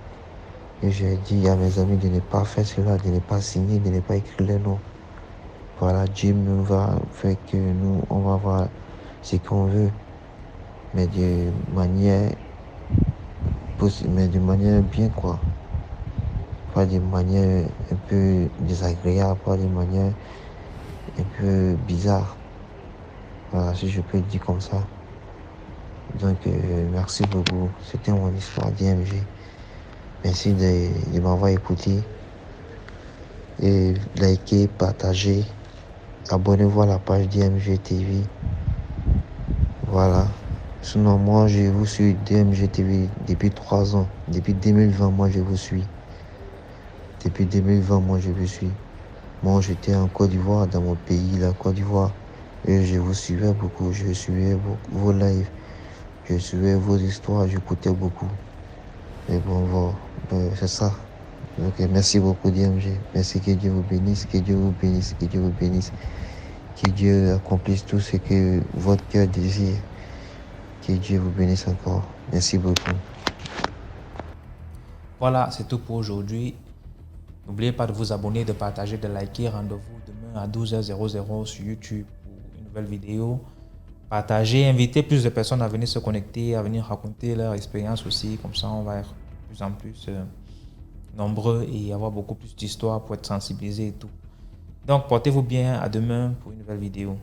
Et j'ai dit à mes amis de ne pas faire cela, de ne pas signer, de ne pas écrire les noms. Voilà, Dieu nous va faire que nous, on va voir ce qu'on veut, mais de manière bien, quoi. pas de manière un peu désagréable, pas de manière un peu bizarre. Voilà, si je peux le dire comme ça. Donc, merci beaucoup. C'était mon histoire DMG. Merci de m'avoir écouté. Et likez, partagez. Abonnez-vous à la page DMG TV. Voilà. Sinon, moi, je vous suis DMG TV depuis 3 ans. Depuis 2020, moi, je vous suis. Depuis 2020, moi, je vous suis. Moi, j'étais en Côte d'Ivoire, dans mon pays, la Côte d'Ivoire. Et je vous suivais beaucoup. Je suivais vos lives. Je suivais vos histoires. J'écoutais beaucoup. Mais bon, c'est ça. Donc, merci beaucoup, DMG. Merci, que Dieu vous bénisse, que Dieu vous bénisse, que Dieu vous bénisse. Que Dieu accomplisse tout ce que votre cœur désire. Que Dieu vous bénisse encore. Merci beaucoup. Voilà, c'est tout pour aujourd'hui. N'oubliez pas de vous abonner, de partager, de liker. Rendez-vous demain à 12h00 sur YouTube pour une nouvelle vidéo. Partagez, invitez plus de personnes à venir se connecter, à venir raconter leur expérience aussi. Comme ça, on va être de plus en plus nombreux et avoir beaucoup plus d'histoires pour être sensibilisés et tout. Donc, portez-vous bien. À demain pour une nouvelle vidéo.